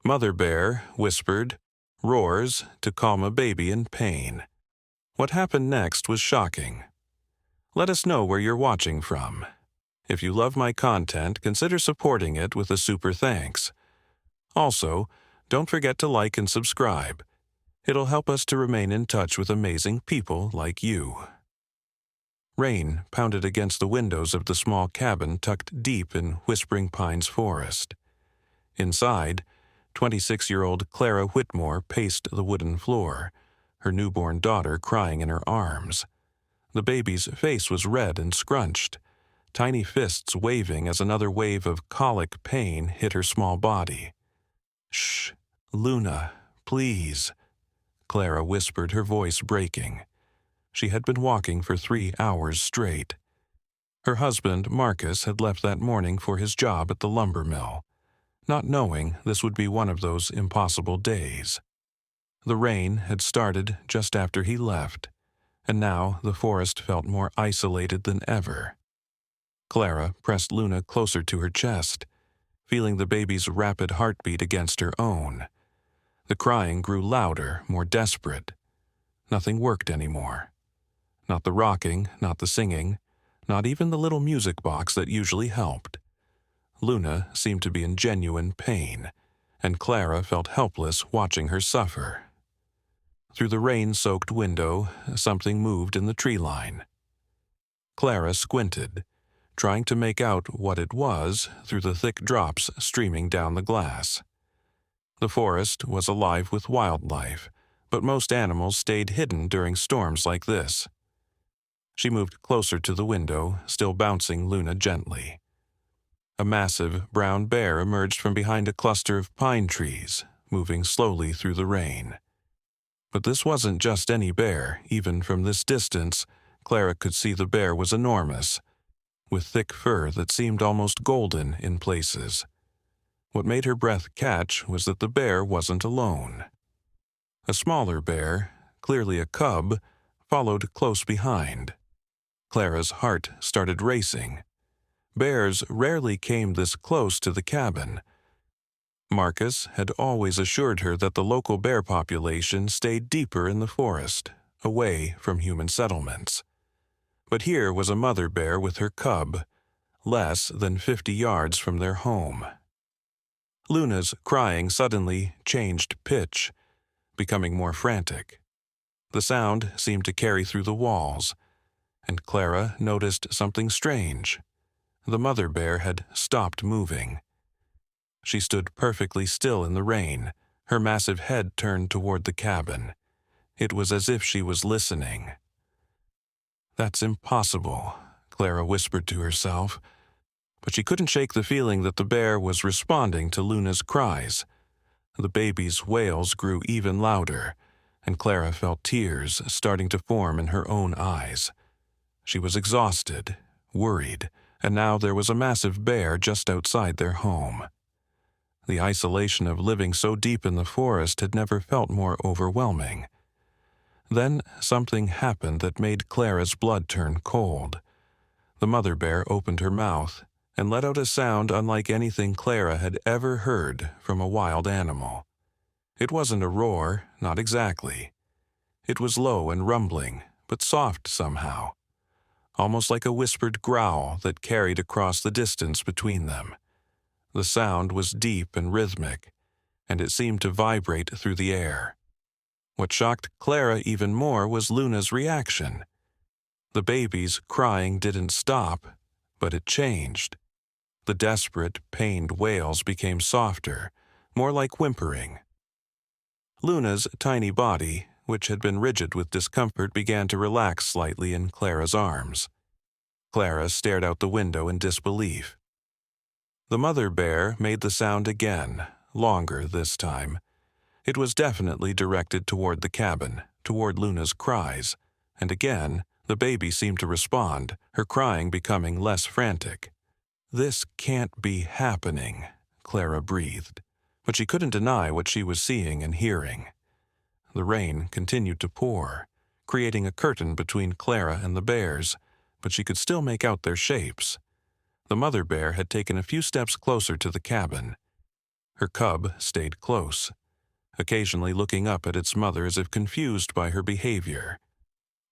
Mother Bear whispered, roars to calm a baby in pain. What happened next was shocking. Let us know where you're watching from. If you love my content, consider supporting it with a super thanks. Also, don't forget to like and subscribe. It'll help us to remain in touch with amazing people like you. Rain pounded against the windows of the small cabin tucked deep in Whispering Pines Forest. Inside, 26-year-old Clara Whitmore paced the wooden floor, her newborn daughter crying in her arms. The baby's face was red and scrunched, tiny fists waving as another wave of colic pain hit her small body. "Shh, Luna, please," Clara whispered, her voice breaking. She had been walking for 3 hours straight. Her husband, Marcus, had left that morning for his job at the lumber mill, not knowing this would be one of those impossible days. The rain had started just after he left, and now the forest felt more isolated than ever. Clara pressed Luna closer to her chest, feeling the baby's rapid heartbeat against her own. The crying grew louder, more desperate. Nothing worked anymore. Not the rocking, not the singing, not even the little music box that usually helped. Luna seemed to be in genuine pain, and Clara felt helpless watching her suffer. Through the rain-soaked window, something moved in the tree line. Clara squinted, trying to make out what it was through the thick drops streaming down the glass. The forest was alive with wildlife, but most animals stayed hidden during storms like this. She moved closer to the window, still bouncing Luna gently. A massive brown bear emerged from behind a cluster of pine trees, moving slowly through the rain. But this wasn't just any bear. Even from this distance, Clara could see the bear was enormous, with thick fur that seemed almost golden in places. What made her breath catch was that the bear wasn't alone. A smaller bear, clearly a cub, followed close behind. Clara's heart started racing. Bears rarely came this close to the cabin. Marcus had always assured her that the local bear population stayed deeper in the forest, away from human settlements. But here was a mother bear with her cub, less than 50 yards from their home. Luna's crying suddenly changed pitch, becoming more frantic. The sound seemed to carry through the walls, and Clara noticed something strange. The mother bear had stopped moving. She stood perfectly still in the rain, her massive head turned toward the cabin. It was as if she was listening. "That's impossible," Clara whispered to herself, but she couldn't shake the feeling that the bear was responding to Luna's cries. The baby's wails grew even louder, and Clara felt tears starting to form in her own eyes. She was exhausted, worried, and now there was a massive bear just outside their home. The isolation of living so deep in the forest had never felt more overwhelming. Then something happened that made Clara's blood turn cold. The mother bear opened her mouth and let out a sound unlike anything Clara had ever heard from a wild animal. It wasn't a roar, not exactly. It was low and rumbling, but soft somehow, almost like a whispered growl that carried across the distance between them. The sound was deep and rhythmic, and it seemed to vibrate through the air. What shocked Clara even more was Luna's reaction. The baby's crying didn't stop, but it changed. The desperate, pained wails became softer, more like whimpering. Luna's tiny body, which had been rigid with discomfort, began to relax slightly in Clara's arms. Clara stared out the window in disbelief. The mother bear made the sound again, longer this time. It was definitely directed toward the cabin, toward Luna's cries, and again, the baby seemed to respond, her crying becoming less frantic. "This can't be happening," Clara breathed, but she couldn't deny what she was seeing and hearing. The rain continued to pour, creating a curtain between Clara and the bears, but she could still make out their shapes. The mother bear had taken a few steps closer to the cabin. Her cub stayed close, occasionally looking up at its mother as if confused by her behavior.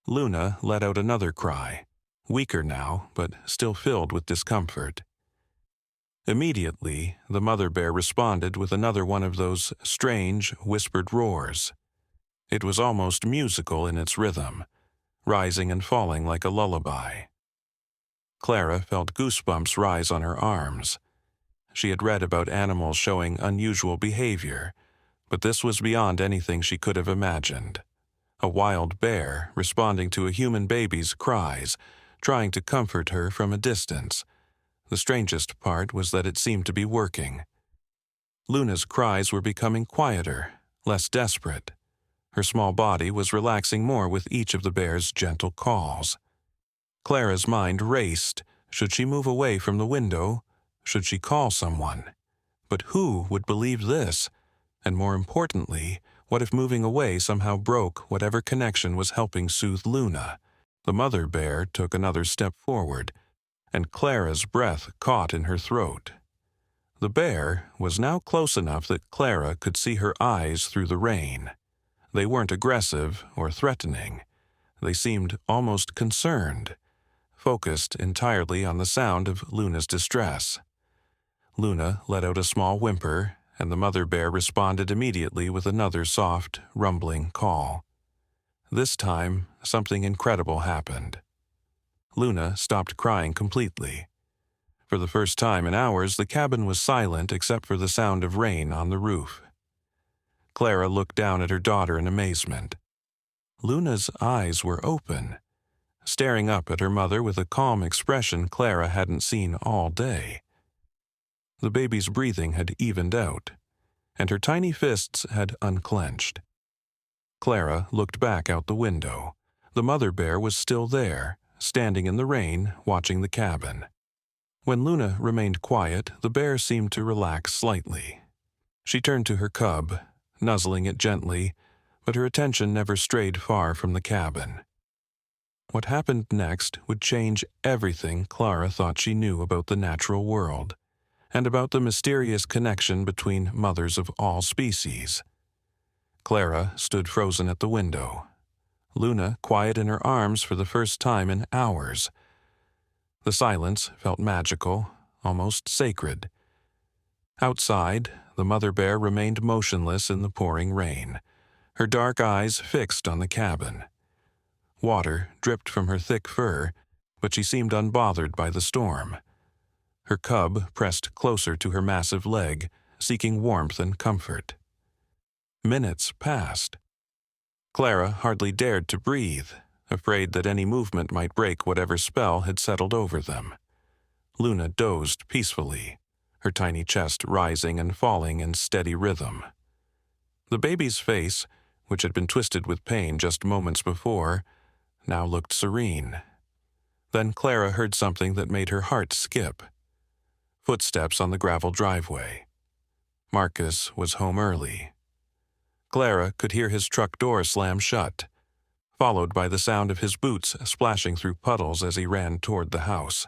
Luna let out another cry, weaker now, but still filled with discomfort. Immediately, the mother bear responded with another one of those strange, whispered roars. It was almost musical in its rhythm, rising and falling like a lullaby. Clara felt goosebumps rise on her arms. She had read about animals showing unusual behavior, but this was beyond anything she could have imagined. A wild bear responding to a human baby's cries, trying to comfort her from a distance. The strangest part was that it seemed to be working. Luna's cries were becoming quieter, less desperate. Her small body was relaxing more with each of the bear's gentle calls. Clara's mind raced. Should she move away from the window? Should she call someone? But who would believe this? And more importantly, what if moving away somehow broke whatever connection was helping soothe Luna? The mother bear took another step forward, and Clara's breath caught in her throat. The bear was now close enough that Clara could see her eyes through the rain. They weren't aggressive or threatening. They seemed almost concerned, focused entirely on the sound of Luna's distress. Luna let out a small whimper, and the mother bear responded immediately with another soft, rumbling call. This time, something incredible happened. Luna stopped crying completely. For the first time in hours, the cabin was silent except for the sound of rain on the roof. Clara looked down at her daughter in amazement. Luna's eyes were open, staring up at her mother with a calm expression Clara hadn't seen all day. The baby's breathing had evened out, and her tiny fists had unclenched. Clara looked back out the window. The mother bear was still there, standing in the rain, watching the cabin. When Luna remained quiet, the bear seemed to relax slightly. She turned to her cub, nuzzling it gently, but her attention never strayed far from the cabin. What happened next would change everything Clara thought she knew about the natural world, and about the mysterious connection between mothers of all species. Clara stood frozen at the window, Luna quiet in her arms for the first time in hours. The silence felt magical, almost sacred. Outside, the mother bear remained motionless in the pouring rain, her dark eyes fixed on the cabin. Water dripped from her thick fur, but she seemed unbothered by the storm. Her cub pressed closer to her massive leg, seeking warmth and comfort. Minutes passed. Clara hardly dared to breathe, afraid that any movement might break whatever spell had settled over them. Luna dozed peacefully, her tiny chest rising and falling in steady rhythm. The baby's face, which had been twisted with pain just moments before, now looked serene. Then Clara heard something that made her heart skip. Footsteps on the gravel driveway. Marcus was home early. Clara could hear his truck door slam shut, followed by the sound of his boots splashing through puddles as he ran toward the house.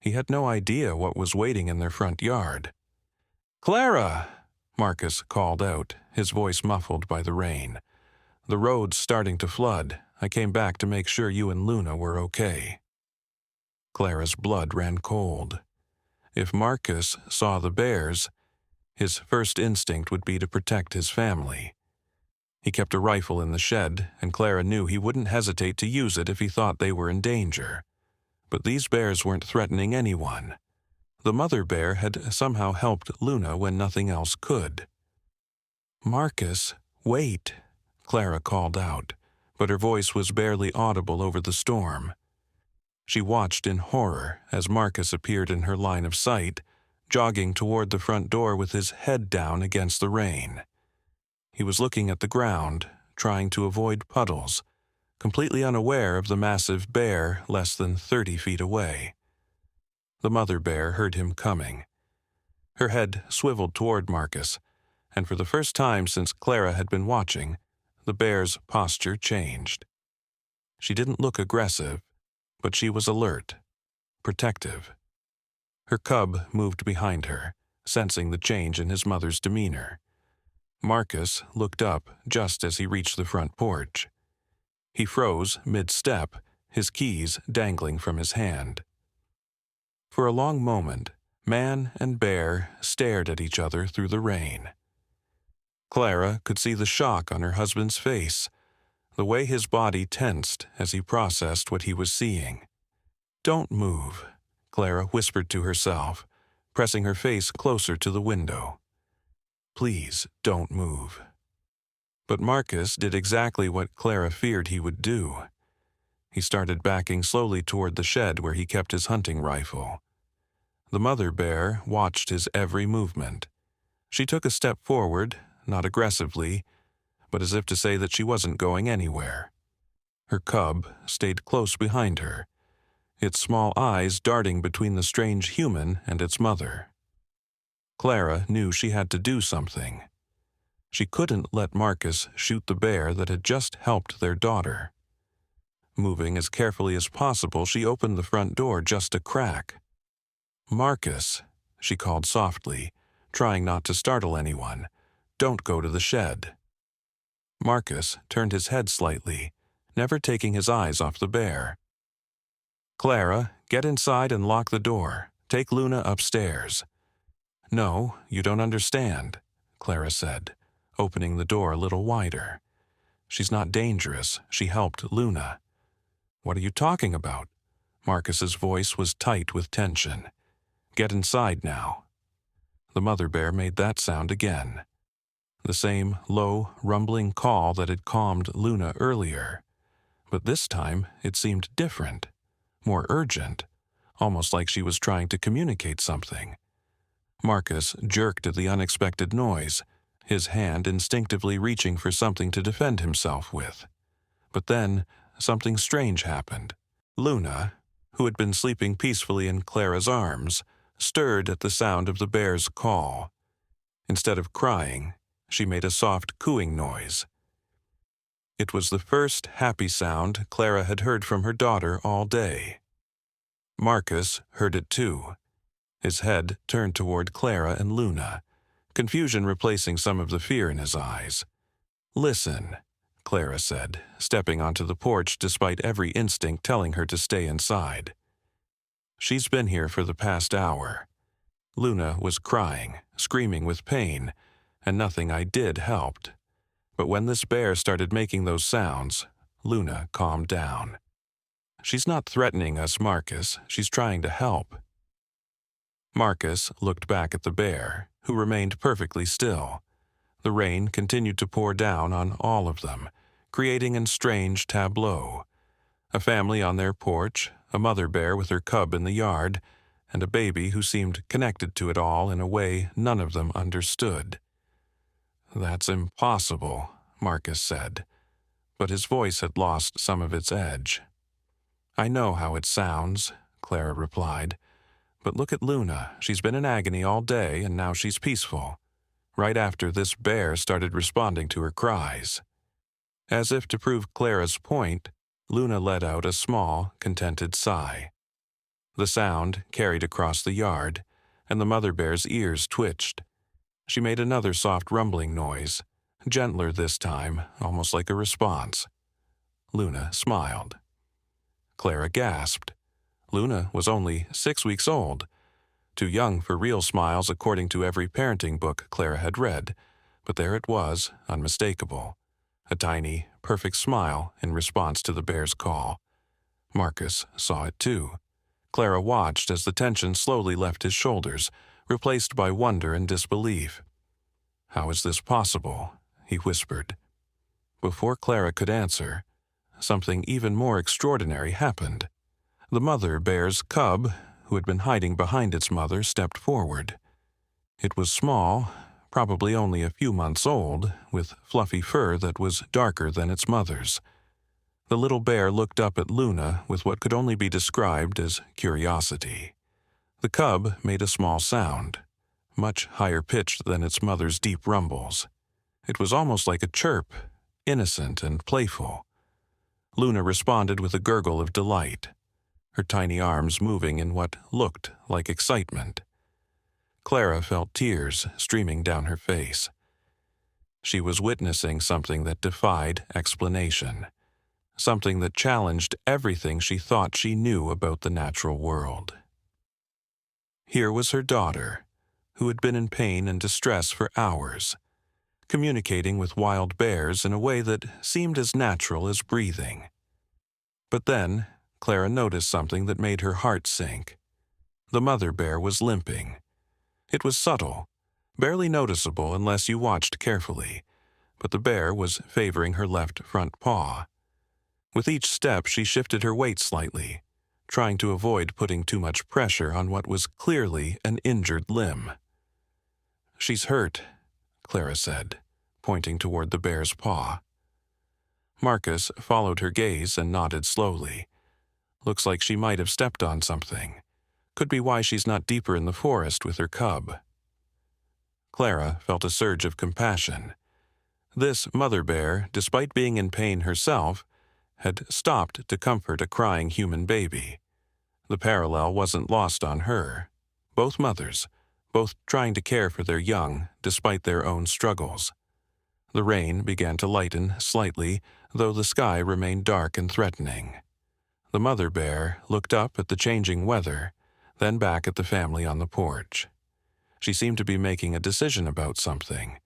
He had no idea what was waiting in their front yard. "Clara!" Marcus called out, his voice muffled by the rain. "The road's starting to flood. I came back to make sure you and Luna were okay." Clara's blood ran cold. If Marcus saw the bears, his first instinct would be to protect his family. He kept a rifle in the shed, and Clara knew he wouldn't hesitate to use it if he thought they were in danger. But these bears weren't threatening anyone. The mother bear had somehow helped Luna when nothing else could. "Marcus, wait," Clara called out, but her voice was barely audible over the storm. She watched in horror as Marcus appeared in her line of sight, jogging toward the front door with his head down against the rain. He was looking at the ground, trying to avoid puddles, completely unaware of the massive bear less than 30 feet away. The mother bear heard him coming. Her head swiveled toward Marcus, and for the first time since Clara had been watching, the bear's posture changed. She didn't look aggressive, but she was alert, protective. Her cub moved behind her, sensing the change in his mother's demeanor. Marcus looked up just as he reached the front porch. He froze mid-step, his keys dangling from his hand. For a long moment, man and bear stared at each other through the rain. Clara could see the shock on her husband's face, the way his body tensed as he processed what he was seeing. "Don't move," Clara whispered to herself, pressing her face closer to the window. "Please don't move." But Marcus did exactly what Clara feared he would do. He started backing slowly toward the shed where he kept his hunting rifle. The mother bear watched his every movement. She took a step forward, not aggressively, but as if to say that she wasn't going anywhere. Her cub stayed close behind her, its small eyes darting between the strange human and its mother. Clara knew she had to do something. She couldn't let Marcus shoot the bear that had just helped their daughter. Moving as carefully as possible, she opened the front door just a crack. "Marcus," she called softly, trying not to startle anyone, "don't go to the shed." Marcus turned his head slightly, never taking his eyes off the bear. "Clara, get inside and lock the door. Take Luna upstairs." "No, you don't understand," Clara said, opening the door a little wider. "She's not dangerous. She helped Luna." "What are you talking about?" Marcus's voice was tight with tension. "Get inside now." The mother bear made that sound again. The same low, rumbling call that had calmed Luna earlier. But this time it seemed different, more urgent, almost like she was trying to communicate something. Marcus jerked at the unexpected noise, his hand instinctively reaching for something to defend himself with. But then something strange happened. Luna, who had been sleeping peacefully in Clara's arms, stirred at the sound of the bear's call. Instead of crying, she made a soft cooing noise. It was the first happy sound Clara had heard from her daughter all day. Marcus heard it too. His head turned toward Clara and Luna, confusion replacing some of the fear in his eyes. "Listen," Clara said, stepping onto the porch despite every instinct telling her to stay inside. "She's been here for the past hour." Luna was crying, screaming with pain, and nothing I did helped. But when this bear started making those sounds, Luna calmed down. "She's not threatening us, Marcus. She's trying to help." Marcus looked back at the bear, who remained perfectly still. The rain continued to pour down on all of them, creating a strange tableau. A family on their porch, a mother bear with her cub in the yard, and a baby who seemed connected to it all in a way none of them understood. "That's impossible," Marcus said, but his voice had lost some of its edge. "I know how it sounds," Clara replied, "but look at Luna. She's been in agony all day, and now she's peaceful. Right after this bear started responding to her cries." As if to prove Clara's point, Luna let out a small, contented sigh. The sound carried across the yard, and the mother bear's ears twitched. She made another soft rumbling noise, gentler this time, almost like a response. Luna smiled. Clara gasped. Luna was only 6 weeks old, too young for real smiles according to every parenting book Clara had read, but there it was, unmistakable. A tiny, perfect smile in response to the bear's call. Marcus saw it too. Clara watched as the tension slowly left his shoulders, replaced by wonder and disbelief. "How is this possible?" he whispered. Before Clara could answer, something even more extraordinary happened. The mother bear's cub, who had been hiding behind its mother, stepped forward. It was small, probably only a few months old, with fluffy fur that was darker than its mother's. The little bear looked up at Luna with what could only be described as curiosity. The cub made a small sound, much higher pitched than its mother's deep rumbles. It was almost like a chirp, innocent and playful. Luna responded with a gurgle of delight, her tiny arms moving in what looked like excitement. Clara felt tears streaming down her face. She was witnessing something that defied explanation, something that challenged everything she thought she knew about the natural world. Here was her daughter, who had been in pain and distress for hours, communicating with wild bears in a way that seemed as natural as breathing. But then, Clara noticed something that made her heart sink. The mother bear was limping. It was subtle, barely noticeable unless you watched carefully, but the bear was favoring her left front paw. With each step, she shifted her weight slightly, trying to avoid putting too much pressure on what was clearly an injured limb. "She's hurt," Clara said, pointing toward the bear's paw. Marcus followed her gaze and nodded slowly. "Looks like she might have stepped on something. Could be why she's not deeper in the forest with her cub." Clara felt a surge of compassion. This mother bear, despite being in pain herself, had stopped to comfort a crying human baby. The parallel wasn't lost on her. Both mothers, both trying to care for their young despite their own struggles. The rain began to lighten slightly, though the sky remained dark and threatening. The mother bear looked up at the changing weather, then back at the family on the porch. She seemed to be making a decision about something.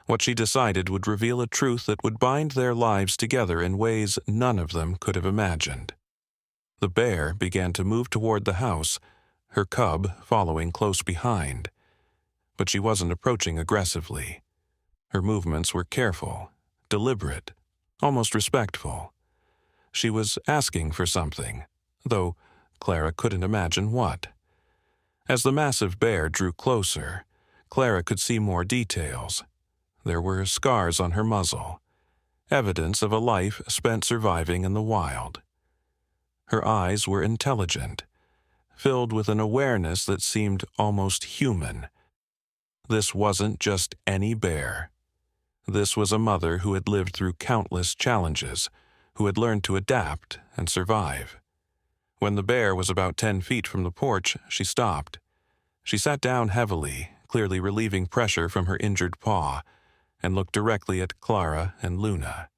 What she decided would reveal a truth that would bind their lives together in ways none of them could have imagined. The bear began to move toward the house, her cub following close behind. But she wasn't approaching aggressively. Her movements were careful, deliberate, almost respectful. She was asking for something, though Clara couldn't imagine what. As the massive bear drew closer, Clara could see more details. There were scars on her muzzle, evidence of a life spent surviving in the wild. Her eyes were intelligent, filled with an awareness that seemed almost human. This wasn't just any bear. This was a mother who had lived through countless challenges, who had learned to adapt and survive. When the bear was about 10 feet from the porch, she stopped. She sat down heavily, clearly relieving pressure from her injured paw, and looked directly at Clara and Luna.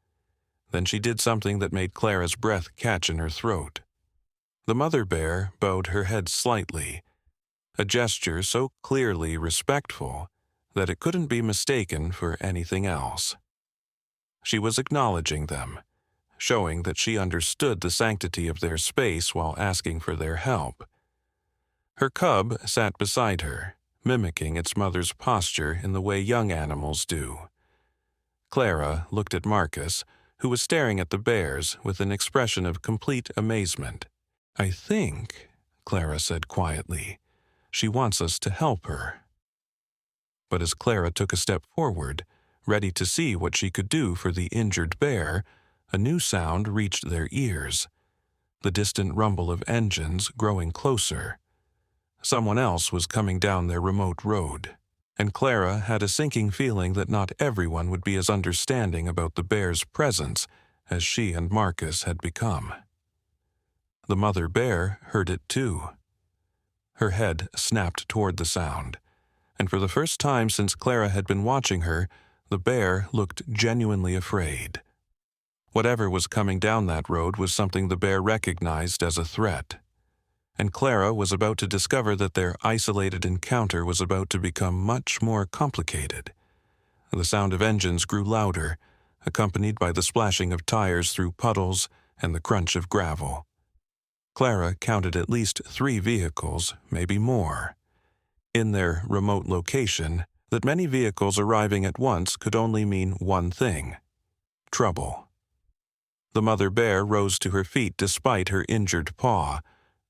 Then she did something that made Clara's breath catch in her throat. The mother bear bowed her head slightly, a gesture so clearly respectful that it couldn't be mistaken for anything else. She was acknowledging them, showing that she understood the sanctity of their space while asking for their help. Her cub sat beside her, mimicking its mother's posture in the way young animals do. Clara looked at Marcus, who was staring at the bears with an expression of complete amazement. "I think," Clara said quietly, "she wants us to help her." But as Clara took a step forward, ready to see what she could do for the injured bear, a new sound reached their ears, the distant rumble of engines growing closer. Someone else was coming down their remote road, and Clara had a sinking feeling that not everyone would be as understanding about the bear's presence as she and Marcus had become. The mother bear heard it too. Her head snapped toward the sound, and for the first time since Clara had been watching her, the bear looked genuinely afraid. Whatever was coming down that road was something the bear recognized as a threat. And Clara was about to discover that their isolated encounter was about to become much more complicated. The sound of engines grew louder, accompanied by the splashing of tires through puddles and the crunch of gravel. Clara counted at least 3 vehicles, maybe more. In their remote location, that many vehicles arriving at once could only mean one thing: trouble. The mother bear rose to her feet despite her injured paw,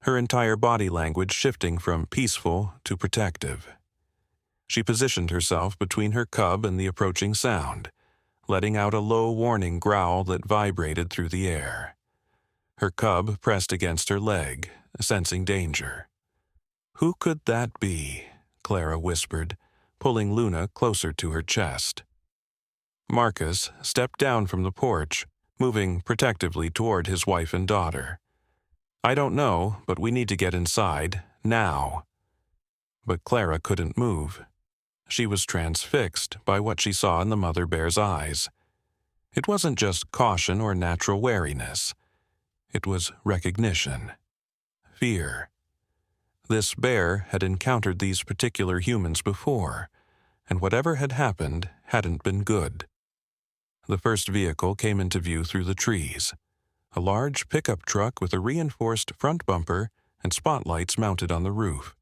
her entire body language shifting from peaceful to protective. She positioned herself between her cub and the approaching sound, letting out a low warning growl that vibrated through the air. Her cub pressed against her leg, sensing danger. "Who could that be?" Clara whispered, pulling Luna closer to her chest. Marcus stepped down from the porch, moving protectively toward his wife and daughter. "I don't know, but we need to get inside, now." But Clara couldn't move. She was transfixed by what she saw in the mother bear's eyes. It wasn't just caution or natural wariness. It was recognition. Fear. This bear had encountered these particular humans before, and whatever had happened hadn't been good. The first vehicle came into view through the trees. A large pickup truck with a reinforced front bumper and spotlights mounted on the roof.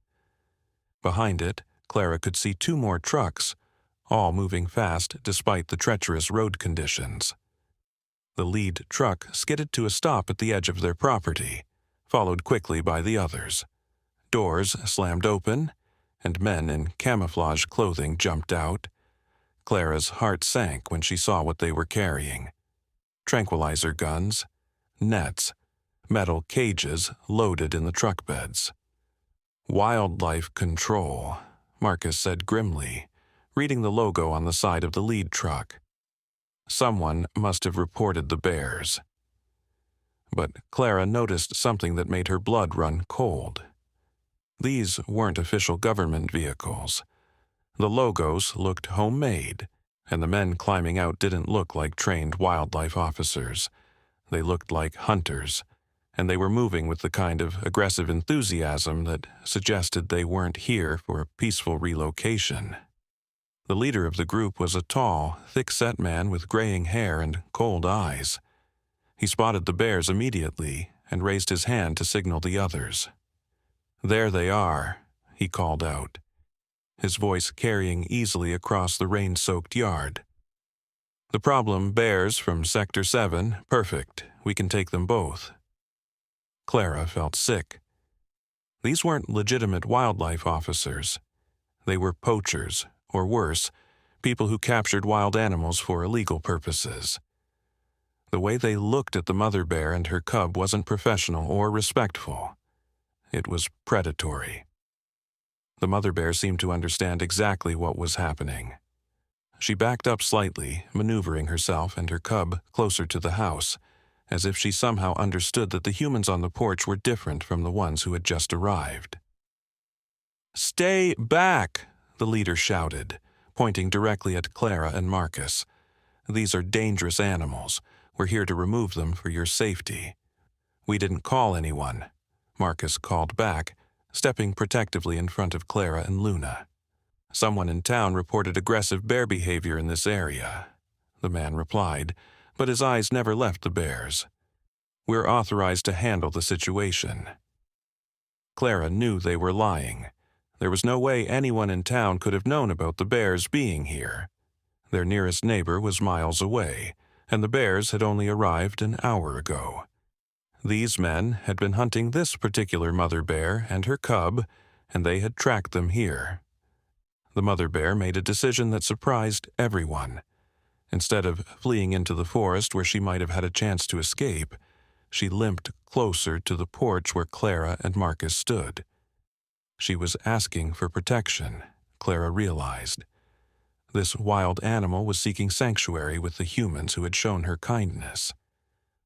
Behind it, Clara could see 2 more trucks, all moving fast despite the treacherous road conditions. The lead truck skidded to a stop at the edge of their property, followed quickly by the others. Doors slammed open, and men in camouflage clothing jumped out. Clara's heart sank when she saw what they were carrying. Tranquilizer guns, nets, metal cages loaded in the truck beds. Wildlife Control, Marcus said grimly, reading the logo on the side of the lead truck. Someone must have reported the bears. But Clara noticed something that made her blood run cold. These weren't official government vehicles. The logos looked homemade, and the men climbing out didn't look like trained wildlife officers. They looked like hunters, and they were moving with the kind of aggressive enthusiasm that suggested they weren't here for a peaceful relocation. The leader of the group was a tall, thick-set man with graying hair and cold eyes. He spotted the bears immediately and raised his hand to signal the others. "There they are," he called out, his voice carrying easily across the rain-soaked yard. "The problem bears from Sector 7, perfect. We can take them both." Clara felt sick. These weren't legitimate wildlife officers. They were poachers, or worse, people who captured wild animals for illegal purposes. The way they looked at the mother bear and her cub wasn't professional or respectful. It was predatory. The mother bear seemed to understand exactly what was happening. She backed up slightly, maneuvering herself and her cub closer to the house, as if she somehow understood that the humans on the porch were different from the ones who had just arrived. "Stay back!" the leader shouted, pointing directly at Clara and Marcus. "These are dangerous animals. We're here to remove them for your safety." "We didn't call anyone," Marcus called back, stepping protectively in front of Clara and Luna. "Someone in town reported aggressive bear behavior in this area," the man replied, but his eyes never left the bears. "We're authorized to handle the situation." Clara knew they were lying. There was no way anyone in town could have known about the bears being here. Their nearest neighbor was miles away, and the bears had only arrived an hour ago. These men had been hunting this particular mother bear and her cub, and they had tracked them here. The mother bear made a decision that surprised everyone. Instead of fleeing into the forest where she might have had a chance to escape, she limped closer to the porch where Clara and Marcus stood. She was asking for protection, Clara realized. This wild animal was seeking sanctuary with the humans who had shown her kindness.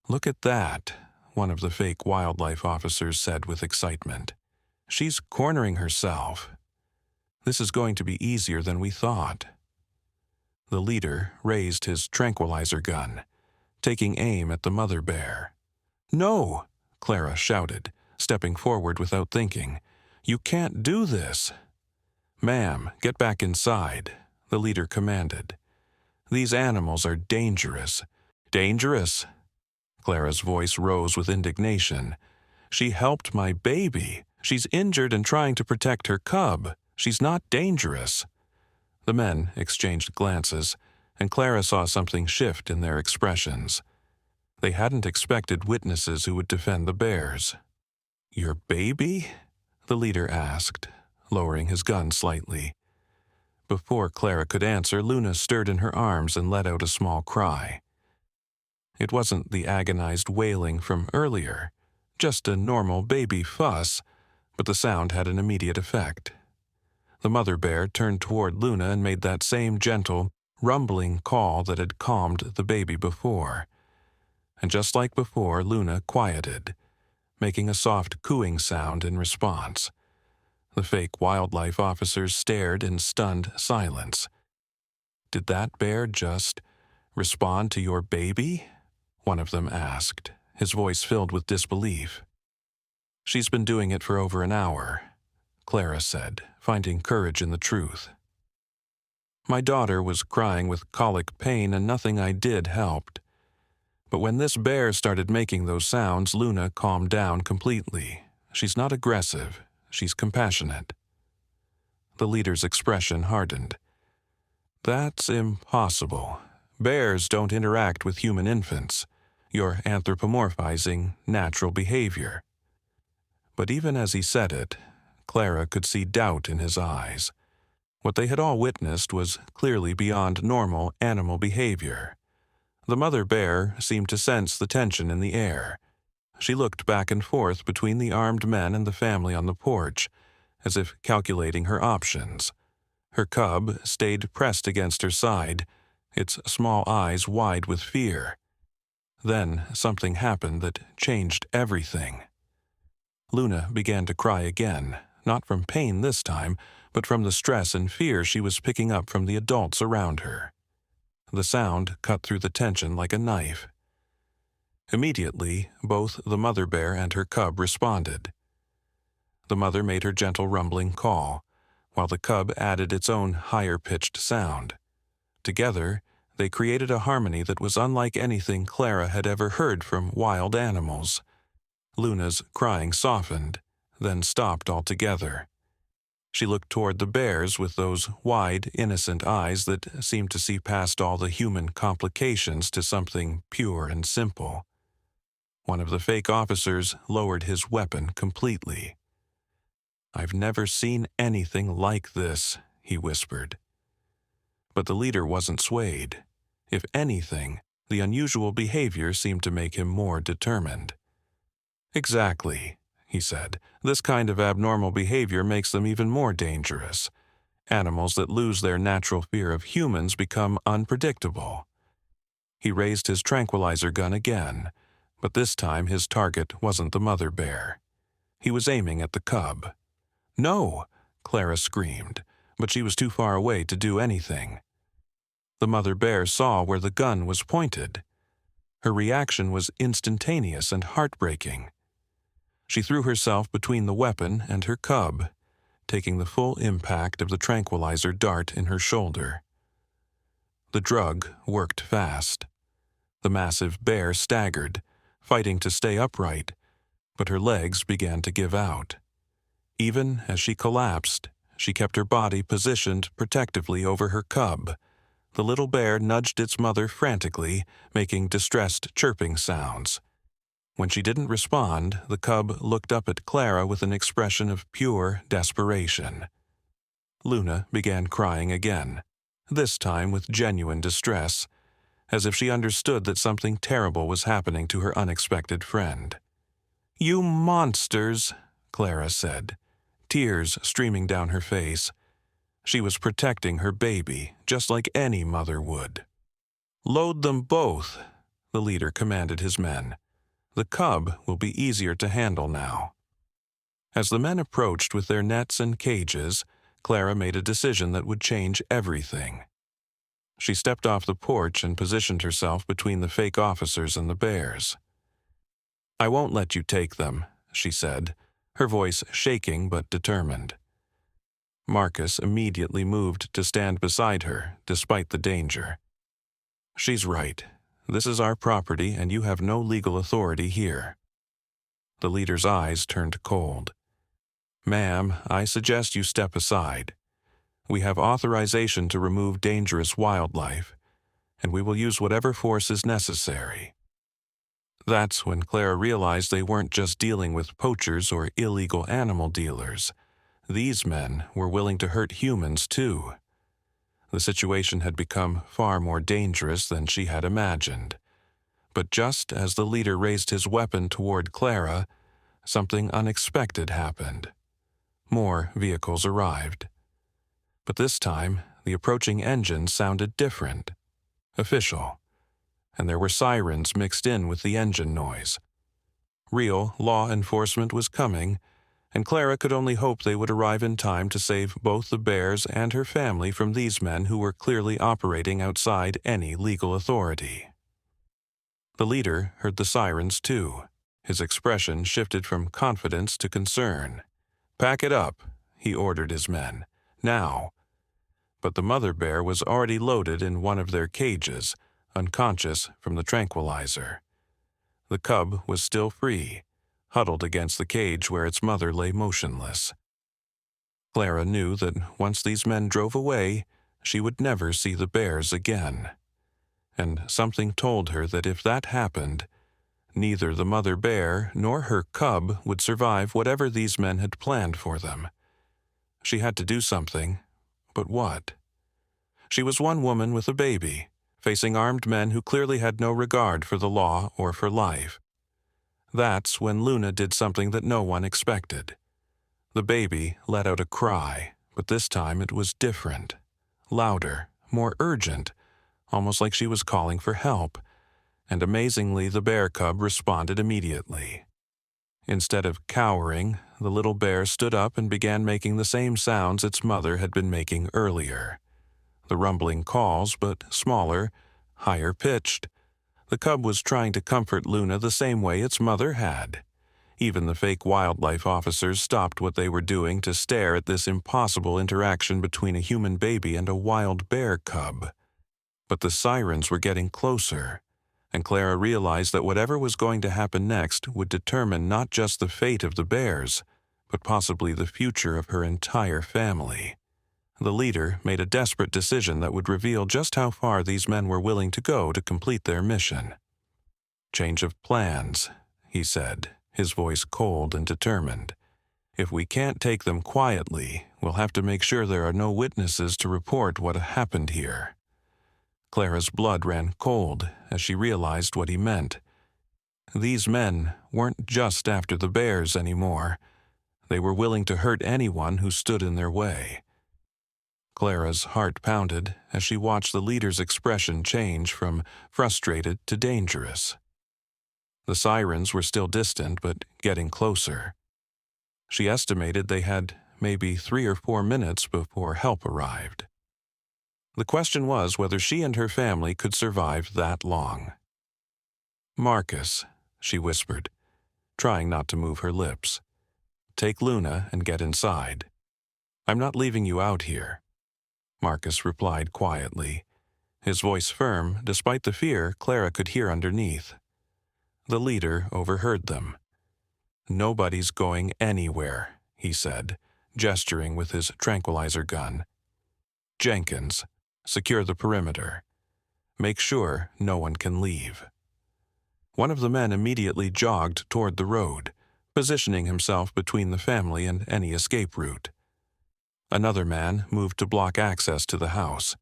"Look at that," one of the fake wildlife officers said with excitement. "She's cornering herself. This is going to be easier than we thought." The leader raised his tranquilizer gun, taking aim at the mother bear. "No!" Clara shouted, stepping forward without thinking. "You can't do this." "Ma'am, get back inside," the leader commanded. "These animals are dangerous." "Dangerous?" Clara's voice rose with indignation. "She helped my baby. She's injured and trying to protect her cub. She's not dangerous." The men exchanged glances, and Clara saw something shift in their expressions. They hadn't expected witnesses who would defend the bears. "Your baby?" the leader asked, lowering his gun slightly. Before Clara could answer, Luna stirred in her arms and let out a small cry. It wasn't the agonized wailing from earlier, just a normal baby fuss, but the sound had an immediate effect. The mother bear turned toward Luna and made that same gentle, rumbling call that had calmed the baby before. And just like before, Luna quieted, making a soft cooing sound in response. The fake wildlife officers stared in stunned silence. "Did that bear just respond to your baby?" one of them asked, his voice filled with disbelief. "She's been doing it for over an hour," Clara said, finding courage in the truth. "My daughter was crying with colic pain and nothing I did helped. But when this bear started making those sounds, Luna calmed down completely. She's not aggressive, she's compassionate." The leader's expression hardened. "That's impossible. Bears don't interact with human infants. You're anthropomorphizing natural behavior." But even as he said it, Clara could see doubt in his eyes. What they had all witnessed was clearly beyond normal animal behavior. The mother bear seemed to sense the tension in the air. She looked back and forth between the armed men and the family on the porch, as if calculating her options. Her cub stayed pressed against her side, its small eyes wide with fear. Then something happened that changed everything. Luna began to cry again, not from pain this time, but from the stress and fear she was picking up from the adults around her. The sound cut through the tension like a knife. Immediately, both the mother bear and her cub responded. The mother made her gentle rumbling call, while the cub added its own higher-pitched sound. Together, they created a harmony that was unlike anything Clara had ever heard from wild animals. Luna's crying softened, then stopped altogether. She looked toward the bears with those wide, innocent eyes that seemed to see past all the human complications to something pure and simple. One of the fake officers lowered his weapon completely. "I've never seen anything like this," he whispered. But the leader wasn't swayed. If anything, the unusual behavior seemed to make him more determined. "Exactly," he said. "This kind of abnormal behavior makes them even more dangerous. Animals that lose their natural fear of humans become unpredictable." He raised his tranquilizer gun again, but this time his target wasn't the mother bear. He was aiming at the cub. "No!" Clara screamed, but she was too far away to do anything. The mother bear saw where the gun was pointed. Her reaction was instantaneous and heartbreaking. She threw herself between the weapon and her cub, taking the full impact of the tranquilizer dart in her shoulder. The drug worked fast. The massive bear staggered, fighting to stay upright, but her legs began to give out. Even as she collapsed, she kept her body positioned protectively over her cub. The little bear nudged its mother frantically, making distressed chirping sounds. When she didn't respond, the cub looked up at Clara with an expression of pure desperation. Luna began crying again, this time with genuine distress, as if she understood that something terrible was happening to her unexpected friend. "You monsters," Clara said, tears streaming down her face. She was protecting her baby, just like any mother would. "Load them both," the leader commanded his men. "The cub will be easier to handle now." As the men approached with their nets and cages, Clara made a decision that would change everything. She stepped off the porch and positioned herself between the fake officers and the bears. "I won't let you take them," she said, her voice shaking but determined. Marcus immediately moved to stand beside her, despite the danger. "She's right. This is our property and you have no legal authority here." The leader's eyes turned cold. "Ma'am, I suggest you step aside. We have authorization to remove dangerous wildlife, and we will use whatever force is necessary." That's when Clara realized they weren't just dealing with poachers or illegal animal dealers. These men were willing to hurt humans too. The situation had become far more dangerous than she had imagined. But just as the leader raised his weapon toward Clara, something unexpected happened. More vehicles arrived. But this time, the approaching engine sounded different, official, and there were sirens mixed in with the engine noise. Real law enforcement was coming, and Clara could only hope they would arrive in time to save both the bears and her family from these men who were clearly operating outside any legal authority. The leader heard the sirens too. His expression shifted from confidence to concern. "Pack it up," he ordered his men. "Now." But the mother bear was already loaded in one of their cages, unconscious from the tranquilizer. The cub was still free, huddled against the cage where its mother lay motionless. Clara knew that once these men drove away, she would never see the bears again. And something told her that if that happened, neither the mother bear nor her cub would survive whatever these men had planned for them. She had to do something, but what? She was one woman with a baby, facing armed men who clearly had no regard for the law or for life. That's when Luna did something that no one expected. The baby let out a cry, but this time it was different, louder, more urgent, almost like she was calling for help, and amazingly the bear cub responded immediately. Instead of cowering, the little bear stood up and began making the same sounds its mother had been making earlier. The rumbling calls, but smaller, higher pitched. The cub was trying to comfort Luna the same way its mother had. Even the fake wildlife officers stopped what they were doing to stare at this impossible interaction between a human baby and a wild bear cub. But the sirens were getting closer, and Clara realized that whatever was going to happen next would determine not just the fate of the bears, but possibly the future of her entire family. The leader made a desperate decision that would reveal just how far these men were willing to go to complete their mission. "Change of plans," he said, his voice cold and determined. "If we can't take them quietly, we'll have to make sure there are no witnesses to report what happened here." Clara's blood ran cold as she realized what he meant. These men weren't just after the bears anymore. They were willing to hurt anyone who stood in their way. Clara's heart pounded as she watched the leader's expression change from frustrated to dangerous. The sirens were still distant, but getting closer. She estimated they had maybe 3 or 4 minutes before help arrived. The question was whether she and her family could survive that long. "Marcus," she whispered, trying not to move her lips. "Take Luna and get inside. I'm not leaving you out here." Marcus replied quietly, his voice firm despite the fear Clara could hear underneath. The leader overheard them. "Nobody's going anywhere," he said, gesturing with his tranquilizer gun. "Jenkins, secure the perimeter. Make sure no one can leave." One of the men immediately jogged toward the road, positioning himself between the family and any escape route. Another man moved to block access to the house.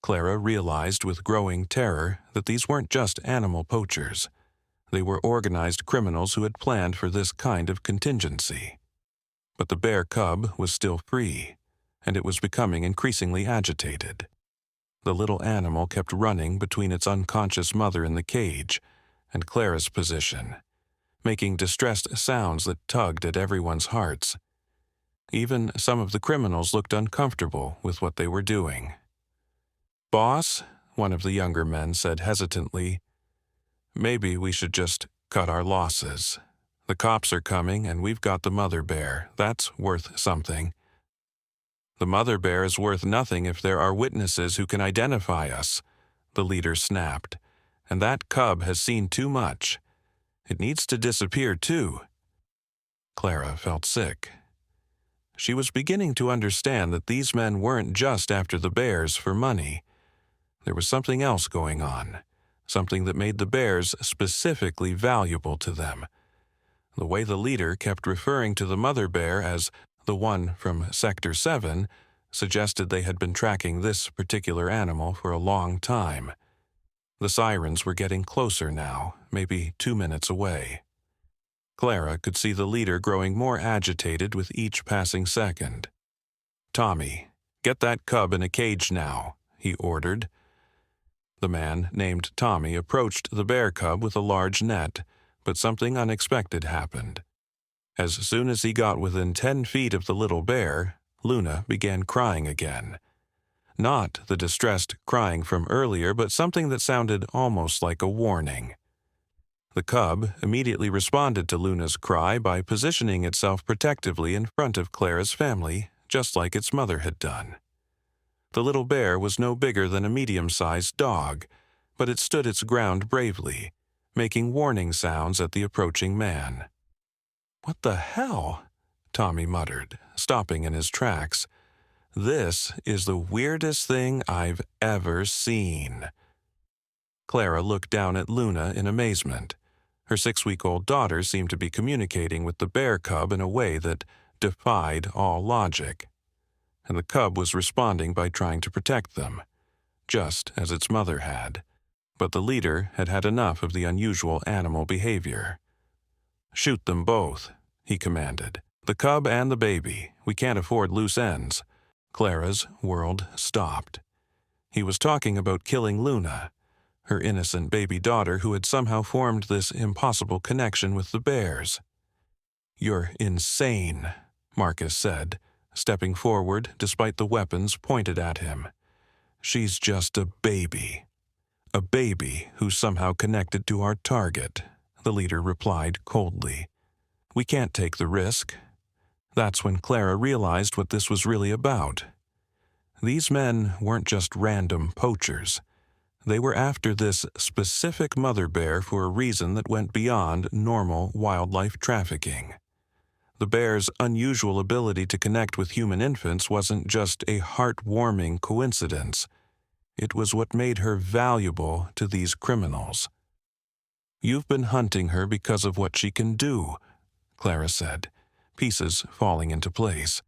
Clara realized with growing terror that these weren't just animal poachers. They were organized criminals who had planned for this kind of contingency. But the bear cub was still free, and it was becoming increasingly agitated. The little animal kept running between its unconscious mother in the cage and Clara's position, making distressed sounds that tugged at everyone's hearts. Even some of the criminals looked uncomfortable with what they were doing. "Boss," one of the younger men said hesitantly, "maybe we should just cut our losses. The cops are coming and we've got the mother bear. That's worth something." "The mother bear is worth nothing if there are witnesses who can identify us," the leader snapped. "And that cub has seen too much. It needs to disappear too." Clara felt sick. She was beginning to understand that these men weren't just after the bears for money. There was something else going on, something that made the bears specifically valuable to them. The way the leader kept referring to the mother bear as the one from Sector 7 suggested they had been tracking this particular animal for a long time. The sirens were getting closer now, maybe 2 minutes away. Clara could see the leader growing more agitated with each passing second. "Tommy, get that cub in a cage now," he ordered. The man named Tommy approached the bear cub with a large net, but something unexpected happened. As soon as he got within 10 feet of the little bear, Luna began crying again. Not the distressed crying from earlier, but something that sounded almost like a warning. The cub immediately responded to Luna's cry by positioning itself protectively in front of Clara's family, just like its mother had done. The little bear was no bigger than a medium-sized dog, but it stood its ground bravely, making warning sounds at the approaching man. "What the hell?" Tommy muttered, stopping in his tracks. "This is the weirdest thing I've ever seen." Clara looked down at Luna in amazement. Her 6-week-old daughter seemed to be communicating with the bear cub in a way that defied all logic. And the cub was responding by trying to protect them, just as its mother had. But the leader had had enough of the unusual animal behavior. "Shoot them both," he commanded. "The cub and the baby. We can't afford loose ends." Clara's world stopped. He was talking about killing Luna, her innocent baby daughter who had somehow formed this impossible connection with the bears. "You're insane," Marcus said, stepping forward despite the weapons pointed at him. "She's just a baby. A baby who's somehow connected to our target," the leader replied coldly. "We can't take the risk." That's when Clara realized what this was really about. These men weren't just random poachers. They were after this specific mother bear for a reason that went beyond normal wildlife trafficking. The bear's unusual ability to connect with human infants wasn't just a heartwarming coincidence. It was what made her valuable to these criminals. "You've been hunting her because of what she can do," Clara said, pieces falling into place.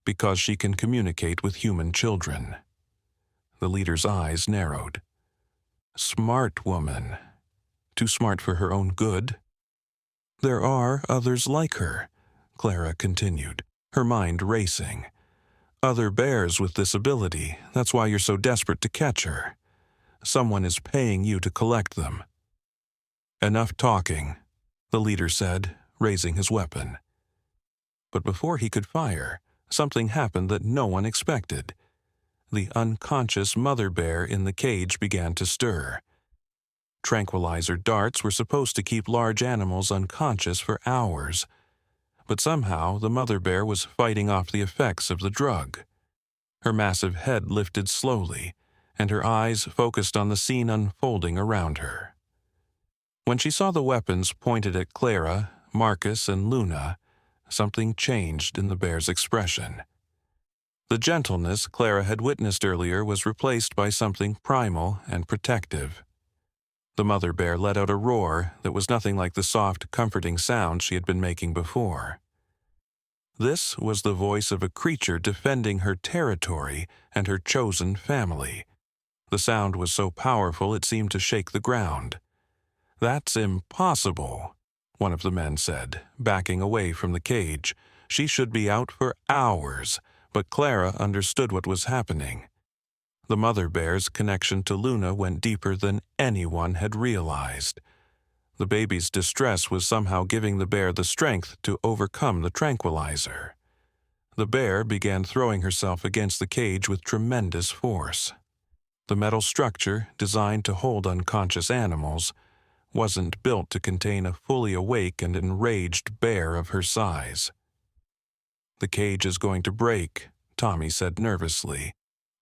"Because she can communicate with human children." The leader's eyes narrowed. "Smart woman. Too smart for her own good?" "There are others like her," Clara continued, her mind racing. "Other bears with this ability. That's why you're so desperate to catch her. Someone is paying you to collect them." "Enough talking," the leader said, raising his weapon. But before he could fire, something happened that no one expected. The unconscious mother bear in the cage began to stir. Tranquilizer darts were supposed to keep large animals unconscious for hours, but somehow the mother bear was fighting off the effects of the drug. Her massive head lifted slowly, and her eyes focused on the scene unfolding around her. When she saw the weapons pointed at Clara, Marcus, and Luna, something changed in the bear's expression. The gentleness Clara had witnessed earlier was replaced by something primal and protective. The mother bear let out a roar that was nothing like the soft, comforting sound she had been making before. This was the voice of a creature defending her territory and her chosen family. The sound was so powerful it seemed to shake the ground. "That's impossible," one of the men said, backing away from the cage. "She should be out for hours," but Clara understood what was happening. The mother bear's connection to Luna went deeper than anyone had realized. The baby's distress was somehow giving the bear the strength to overcome the tranquilizer. The bear began throwing herself against the cage with tremendous force. The metal structure, designed to hold unconscious animals, wasn't built to contain a fully awake and enraged bear of her size. "The cage is going to break," Tommy said nervously.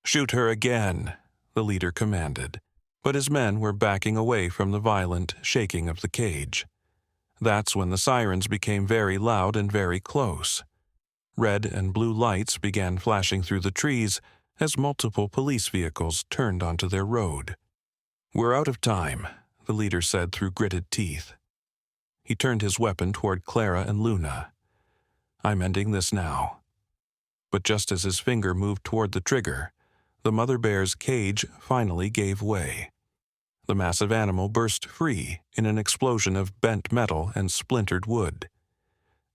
"Shoot her again," the leader commanded, but his men were backing away from the violent shaking of the cage. That's when the sirens became very loud and very close. Red and blue lights began flashing through the trees as multiple police vehicles turned onto their road. "We're out of time," the leader said through gritted teeth. He turned his weapon toward Clara and Luna. "I'm ending this now." But just as his finger moved toward the trigger, the mother bear's cage finally gave way. The massive animal burst free in an explosion of bent metal and splintered wood.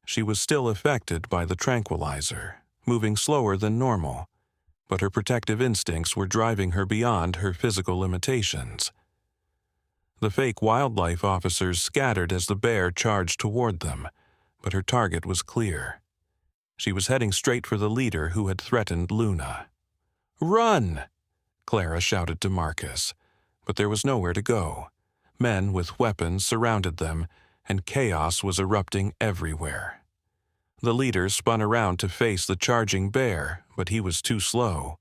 She was still affected by the tranquilizer, moving slower than normal, but her protective instincts were driving her beyond her physical limitations. The fake wildlife officers scattered as the bear charged toward them, but her target was clear. She was heading straight for the leader who had threatened Luna. "Run!" Clara shouted to Marcus, but there was nowhere to go. Men with weapons surrounded them, and chaos was erupting everywhere. The leader spun around to face the charging bear, but he was too slow.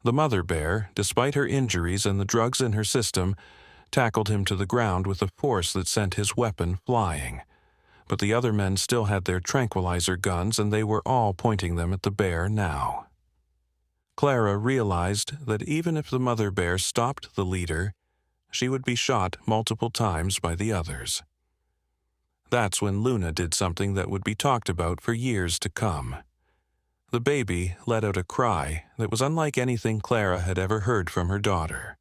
The mother bear, despite her injuries and the drugs in her system, tackled him to the ground with a force that sent his weapon flying. But the other men still had their tranquilizer guns, and they were all pointing them at the bear now. Clara realized that even if the mother bear stopped the leader, she would be shot multiple times by the others. That's when Luna did something that would be talked about for years to come. The baby let out a cry that was unlike anything Clara had ever heard from her daughter.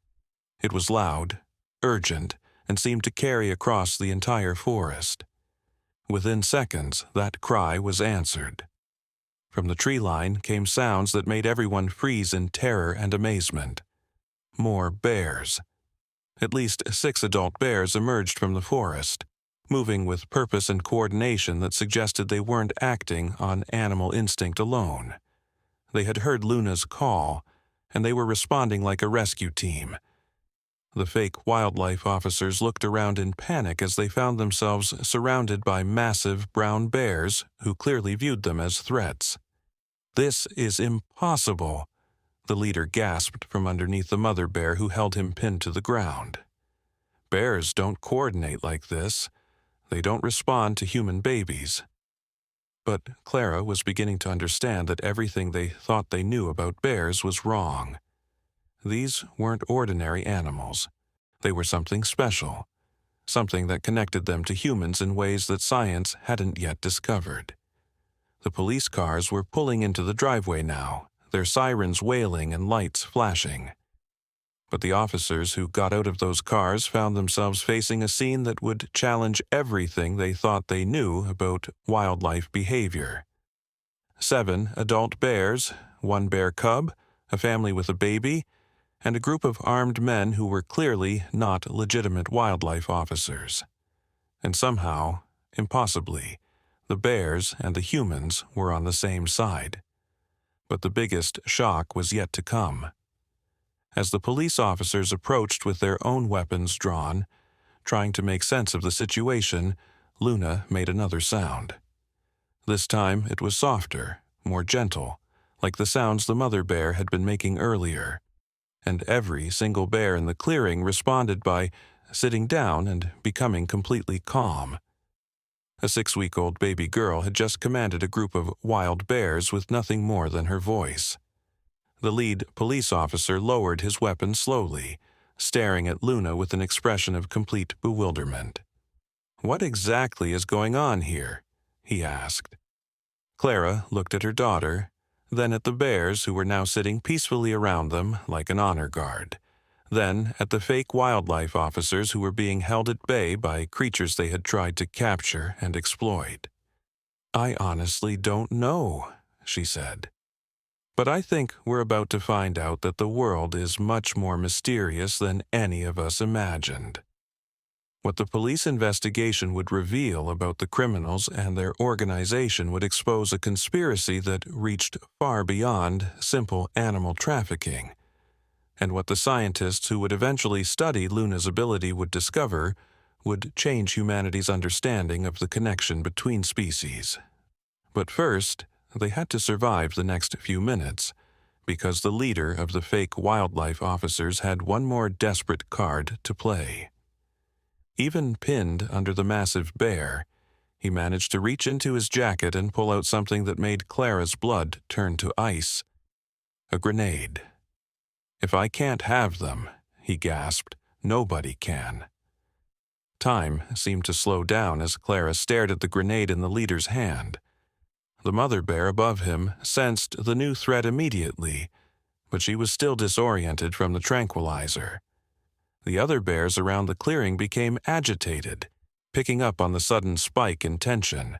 It was loud, urgent, and seemed to carry across the entire forest. Within seconds, that cry was answered. From the tree line came sounds that made everyone freeze in terror and amazement. More bears. At least 6 adult bears emerged from the forest, moving with purpose and coordination that suggested they weren't acting on animal instinct alone. They had heard Luna's call, and they were responding like a rescue team. The fake wildlife officers looked around in panic as they found themselves surrounded by massive brown bears who clearly viewed them as threats. "This is impossible," the leader gasped from underneath the mother bear who held him pinned to the ground. "Bears don't coordinate like this. They don't respond to human babies." But Clara was beginning to understand that everything they thought they knew about bears was wrong. These weren't ordinary animals. They were something special, something that connected them to humans in ways that science hadn't yet discovered. The police cars were pulling into the driveway now, their sirens wailing and lights flashing. But the officers who got out of those cars found themselves facing a scene that would challenge everything they thought they knew about wildlife behavior. 7 adult bears, 1 bear cub, a family with a baby, and a group of armed men who were clearly not legitimate wildlife officers. And somehow, impossibly, the bears and the humans were on the same side. But the biggest shock was yet to come. As the police officers approached with their own weapons drawn, trying to make sense of the situation, Luna made another sound. This time it was softer, more gentle, like the sounds the mother bear had been making earlier. And every single bear in the clearing responded by sitting down and becoming completely calm. A 6-week-old baby girl had just commanded a group of wild bears with nothing more than her voice. The lead police officer lowered his weapon slowly, staring at Luna with an expression of complete bewilderment. "What exactly is going on here?" he asked. Clara looked at her daughter, then at the bears who were now sitting peacefully around them like an honor guard, then at the fake wildlife officers who were being held at bay by creatures they had tried to capture and exploit. "I honestly don't know," she said. "But I think we're about to find out that the world is much more mysterious than any of us imagined." What the police investigation would reveal about the criminals and their organization would expose a conspiracy that reached far beyond simple animal trafficking. And what the scientists who would eventually study Luna's ability would discover would change humanity's understanding of the connection between species. But first, they had to survive the next few minutes, because the leader of the fake wildlife officers had one more desperate card to play. Even pinned under the massive bear, he managed to reach into his jacket and pull out something that made Clara's blood turn to ice. A grenade. "If I can't have them," he gasped, "nobody can." Time seemed to slow down as Clara stared at the grenade in the leader's hand. The mother bear above him sensed the new threat immediately, but she was still disoriented from the tranquilizer. The other bears around the clearing became agitated, picking up on the sudden spike in tension.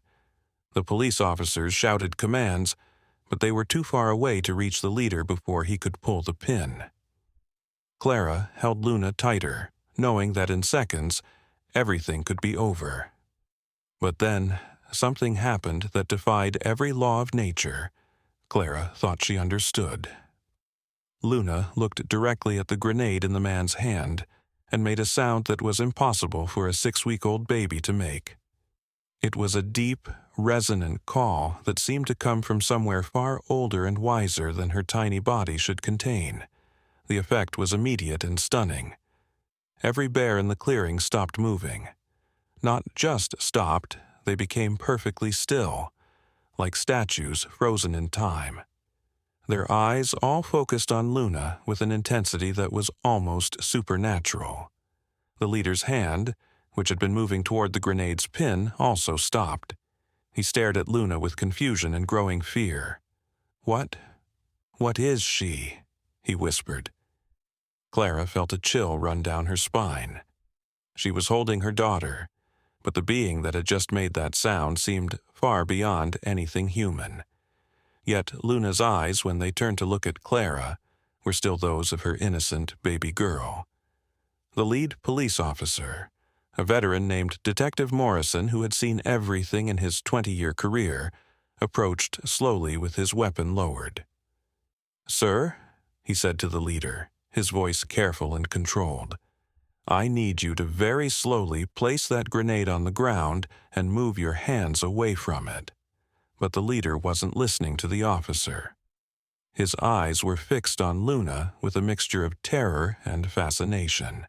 The police officers shouted commands, but they were too far away to reach the leader before he could pull the pin. Clara held Luna tighter, knowing that in seconds, everything could be over. But then, something happened that defied every law of nature. Clara thought she understood. Luna looked directly at the grenade in the man's hand and made a sound that was impossible for a 6-week-old baby to make. It was a deep, resonant call that seemed to come from somewhere far older and wiser than her tiny body should contain. The effect was immediate and stunning. Every bear in the clearing stopped moving. Not just stopped, they became perfectly still, like statues frozen in time. Their eyes all focused on Luna with an intensity that was almost supernatural. The leader's hand, which had been moving toward the grenade's pin, also stopped. He stared at Luna with confusion and growing fear. What is she?" he whispered. Clara felt a chill run down her spine. She was holding her daughter, but the being that had just made that sound seemed far beyond anything human. Yet Luna's eyes, when they turned to look at Clara, were still those of her innocent baby girl. The lead police officer, a veteran named Detective Morrison, who had seen everything in his 20-year career, approached slowly with his weapon lowered. "Sir," he said to the leader, his voice careful and controlled, "I need you to very slowly place that grenade on the ground and move your hands away from it." But the leader wasn't listening to the officer. His eyes were fixed on Luna with a mixture of terror and fascination.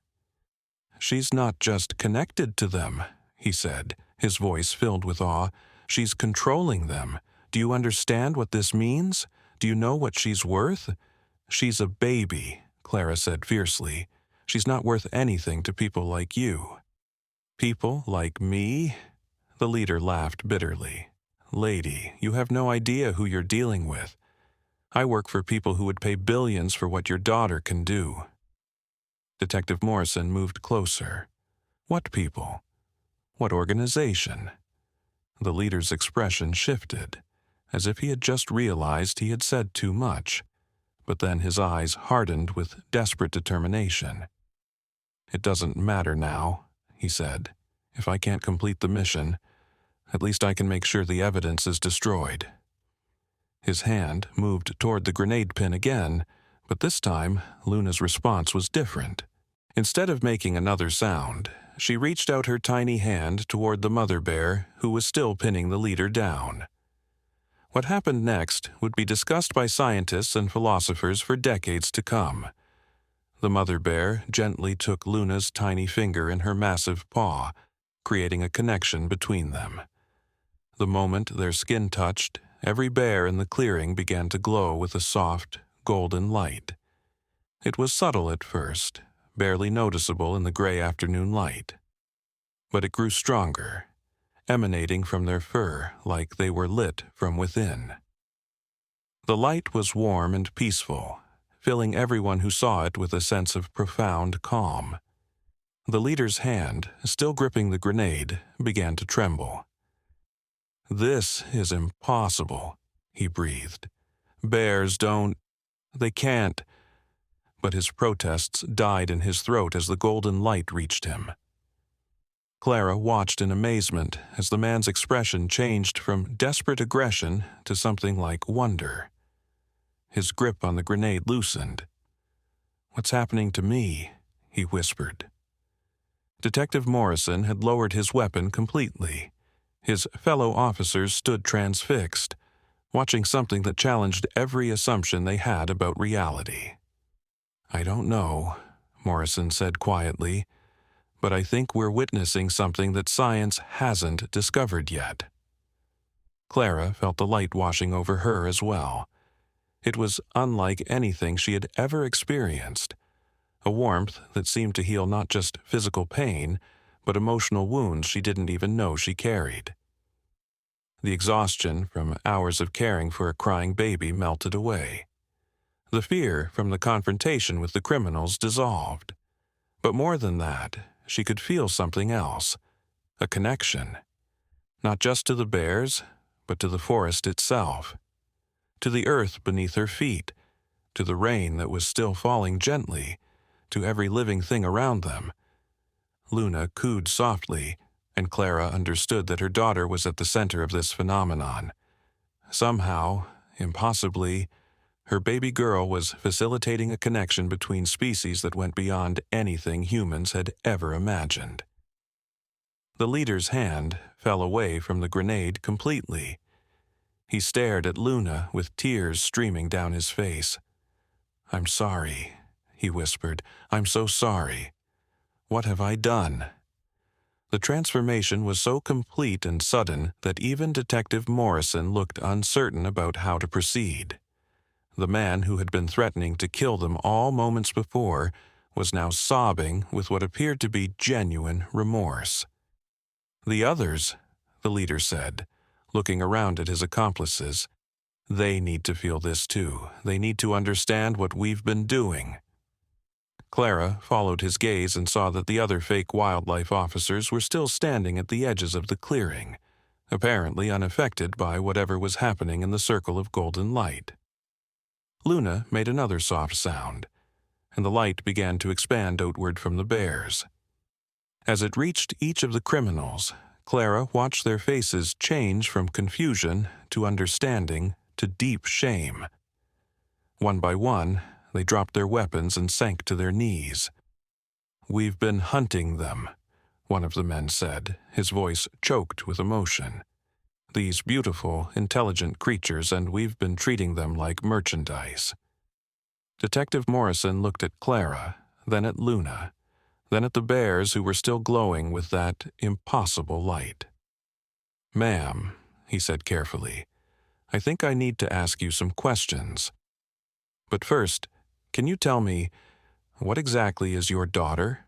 "She's not just connected to them," he said, his voice filled with awe. "She's controlling them. Do you understand what this means? Do you know what she's worth?" "She's a baby," Clara said fiercely. "She's not worth anything to people like you." "People like me?" The leader laughed bitterly. "Lady, you have no idea who you're dealing with. I work for people who would pay billions for what your daughter can do." Detective Morrison moved closer. "What people? What organization?" The leader's expression shifted, as if he had just realized he had said too much, but then his eyes hardened with desperate determination. "It doesn't matter now," he said. "If I can't complete the mission, at least I can make sure the evidence is destroyed." His hand moved toward the grenade pin again, but this time Luna's response was different. Instead of making another sound, she reached out her tiny hand toward the mother bear, who was still pinning the leader down. What happened next would be discussed by scientists and philosophers for decades to come. The mother bear gently took Luna's tiny finger in her massive paw, creating a connection between them. The moment their skin touched, every bear in the clearing began to glow with a soft, golden light. It was subtle at first, barely noticeable in the gray afternoon light. But it grew stronger, emanating from their fur like they were lit from within. The light was warm and peaceful, filling everyone who saw it with a sense of profound calm. The leader's hand, still gripping the grenade, began to tremble. "This is impossible," he breathed. "Bears they can't." But his protests died in his throat as the golden light reached him. Clara watched in amazement as the man's expression changed from desperate aggression to something like wonder. His grip on the grenade loosened. "What's happening to me?" he whispered. Detective Morrison had lowered his weapon completely. His fellow officers stood transfixed, watching something that challenged every assumption they had about reality. "I don't know," Morrison said quietly, "but I think we're witnessing something that science hasn't discovered yet." Clara felt the light washing over her as well. It was unlike anything she had ever experienced, a warmth that seemed to heal not just physical pain, but emotional wounds she didn't even know she carried. The exhaustion from hours of caring for a crying baby melted away. The fear from the confrontation with the criminals dissolved. But more than that, she could feel something else, a connection. Not just to the bears, but to the forest itself. To the earth beneath her feet, to the rain that was still falling gently, to every living thing around them. Luna cooed softly, and Clara understood that her daughter was at the center of this phenomenon. Somehow, impossibly, her baby girl was facilitating a connection between species that went beyond anything humans had ever imagined. The leader's hand fell away from the grenade completely. He stared at Luna with tears streaming down his face. "I'm sorry," he whispered. "I'm so sorry. What have I done?" The transformation was so complete and sudden that even Detective Morrison looked uncertain about how to proceed. The man who had been threatening to kill them all moments before was now sobbing with what appeared to be genuine remorse. "The others," the leader said, looking around at his accomplices, "they need to feel this too. They need to understand what we've been doing." Clara followed his gaze and saw that the other fake wildlife officers were still standing at the edges of the clearing, apparently unaffected by whatever was happening in the circle of golden light. Luna made another soft sound, and the light began to expand outward from the bears. As it reached each of the criminals, Clara watched their faces change from confusion to understanding to deep shame. One by one, they dropped their weapons and sank to their knees. "We've been hunting them," one of the men said, his voice choked with emotion. "These beautiful, intelligent creatures, and we've been treating them like merchandise." Detective Morrison looked at Clara, then at Luna, then at the bears who were still glowing with that impossible light. "Ma'am," he said carefully, "I think I need to ask you some questions. But first, can you tell me, what exactly is your daughter?"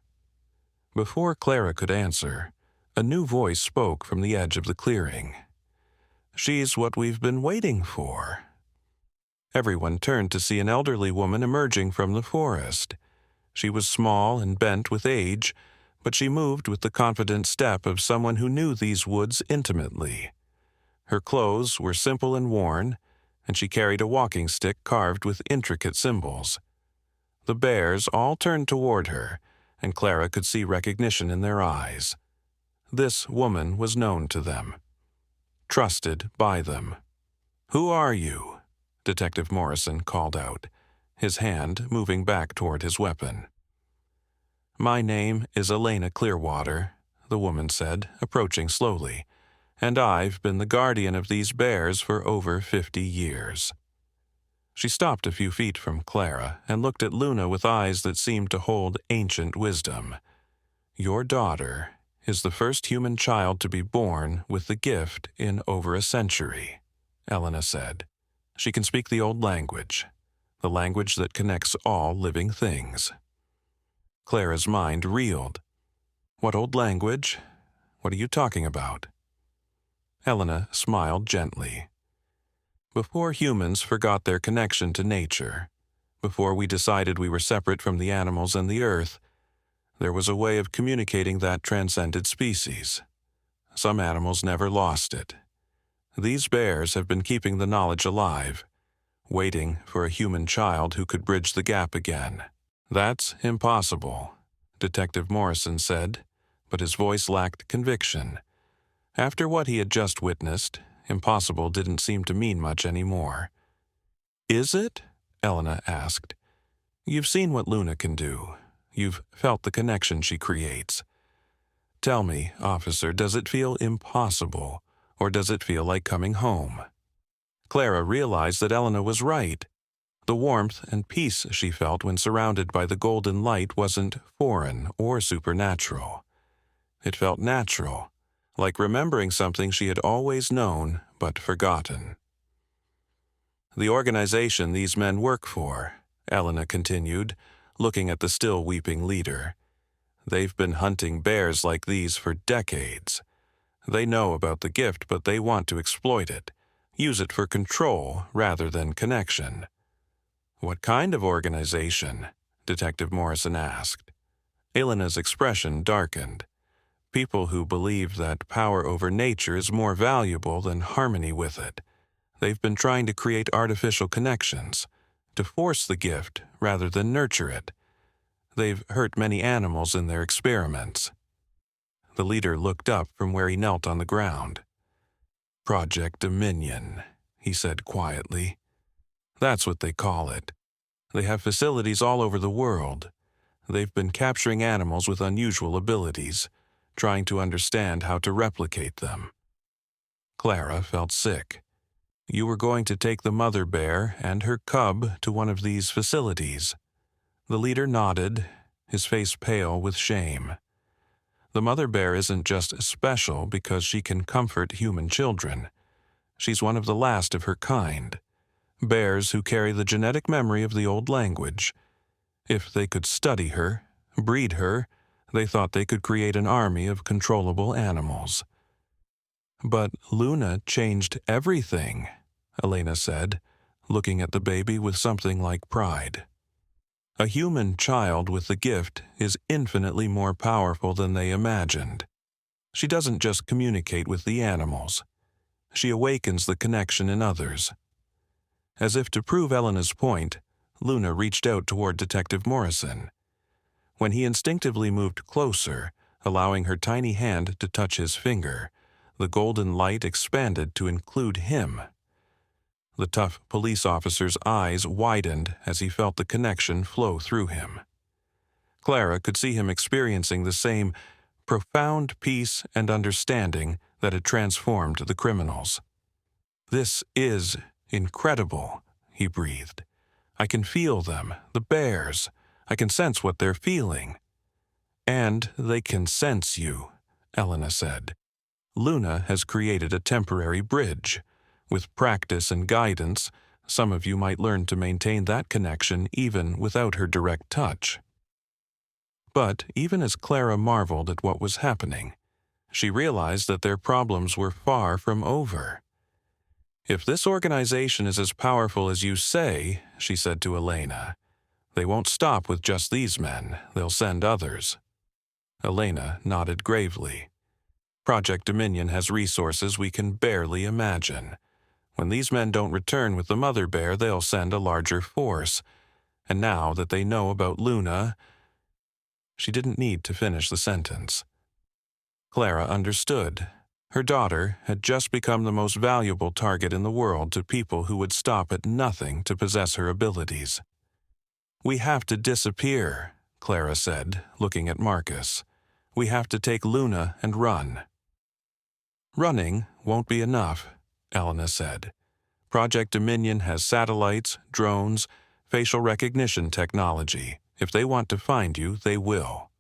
Before Clara could answer, a new voice spoke from the edge of the clearing. "She's what we've been waiting for." Everyone turned to see an elderly woman emerging from the forest. She was small and bent with age, but she moved with the confident step of someone who knew these woods intimately. Her clothes were simple and worn, and she carried a walking stick carved with intricate symbols. The bears all turned toward her, and Clara could see recognition in their eyes. This woman was known to them, trusted by them. "Who are you?" Detective Morrison called out, his hand moving back toward his weapon. "My name is Elena Clearwater," the woman said, approaching slowly, "and I've been the guardian of these bears for over 50 years. She stopped a few feet from Clara and looked at Luna with eyes that seemed to hold ancient wisdom. "Your daughter is the first human child to be born with the gift in over a century," Elena said. "She can speak the old language, the language that connects all living things." Clara's mind reeled. "What old language? What are you talking about?" Elena smiled gently. "Before humans forgot their connection to nature, before we decided we were separate from the animals and the earth, there was a way of communicating that transcended species. Some animals never lost it. These bears have been keeping the knowledge alive, waiting for a human child who could bridge the gap again." "That's impossible," Detective Morrison said, but his voice lacked conviction. After what he had just witnessed, impossible didn't seem to mean much anymore. "Is it?" Elena asked. "You've seen what Luna can do. You've felt the connection she creates. Tell me, officer, does it feel impossible, or does it feel like coming home?" Clara realized that Elena was right. The warmth and peace she felt when surrounded by the golden light wasn't foreign or supernatural. It felt natural, like remembering something she had always known but forgotten. "The organization these men work for," Elena continued, looking at the still weeping leader. "They've been hunting bears like these for decades. They know about the gift, but they want to exploit it, use it for control rather than connection." "What kind of organization?" Detective Morrison asked. Elena's expression darkened. "People who believe that power over nature is more valuable than harmony with it. They've been trying to create artificial connections, to force the gift rather than nurture it. They've hurt many animals in their experiments." The leader looked up from where he knelt on the ground. Project Dominion, he said quietly. That's what they call it. They have facilities all over the world. They've been capturing animals with unusual abilities, trying to understand how to replicate them. Clara felt sick. You were going to take the mother bear and her cub to one of these facilities. The leader nodded, his face pale with shame. The mother bear isn't just special because she can comfort human children. She's one of the last of her kind. Bears who carry the genetic memory of the old language. If they could study her, breed her, they thought they could create an army of controllable animals. But Luna changed everything, Elena said, looking at the baby with something like pride. A human child with the gift is infinitely more powerful than they imagined. She doesn't just communicate with the animals. She awakens the connection in others. As if to prove Elena's point, Luna reached out toward Detective Morrison. When he instinctively moved closer, allowing her tiny hand to touch his finger, the golden light expanded to include him. The tough police officer's eyes widened as he felt the connection flow through him. Clara could see him experiencing the same profound peace and understanding that had transformed the criminals. "This is incredible," he breathed. "I can feel them, the bears. I can sense what they're feeling." "And they can sense you," Elena said. "Luna has created a temporary bridge. With practice and guidance, some of you might learn to maintain that connection even without her direct touch." But even as Clara marveled at what was happening, she realized that their problems were far from over. "If this organization is as powerful as you say," she said to Elena, "they won't stop with just these men. They'll send others." Elena nodded gravely. "Project Dominion has resources we can barely imagine. When these men don't return with the mother bear, they'll send a larger force. And now that they know about Luna—" She didn't need to finish the sentence. Clara understood. Her daughter had just become the most valuable target in the world to people who would stop at nothing to possess her abilities. "We have to disappear," Clara said, looking at Marcus. "We have to take Luna and run." "Running won't be enough," Elena said. "Project Dominion has satellites, drones, facial recognition technology. If they want to find you, they will."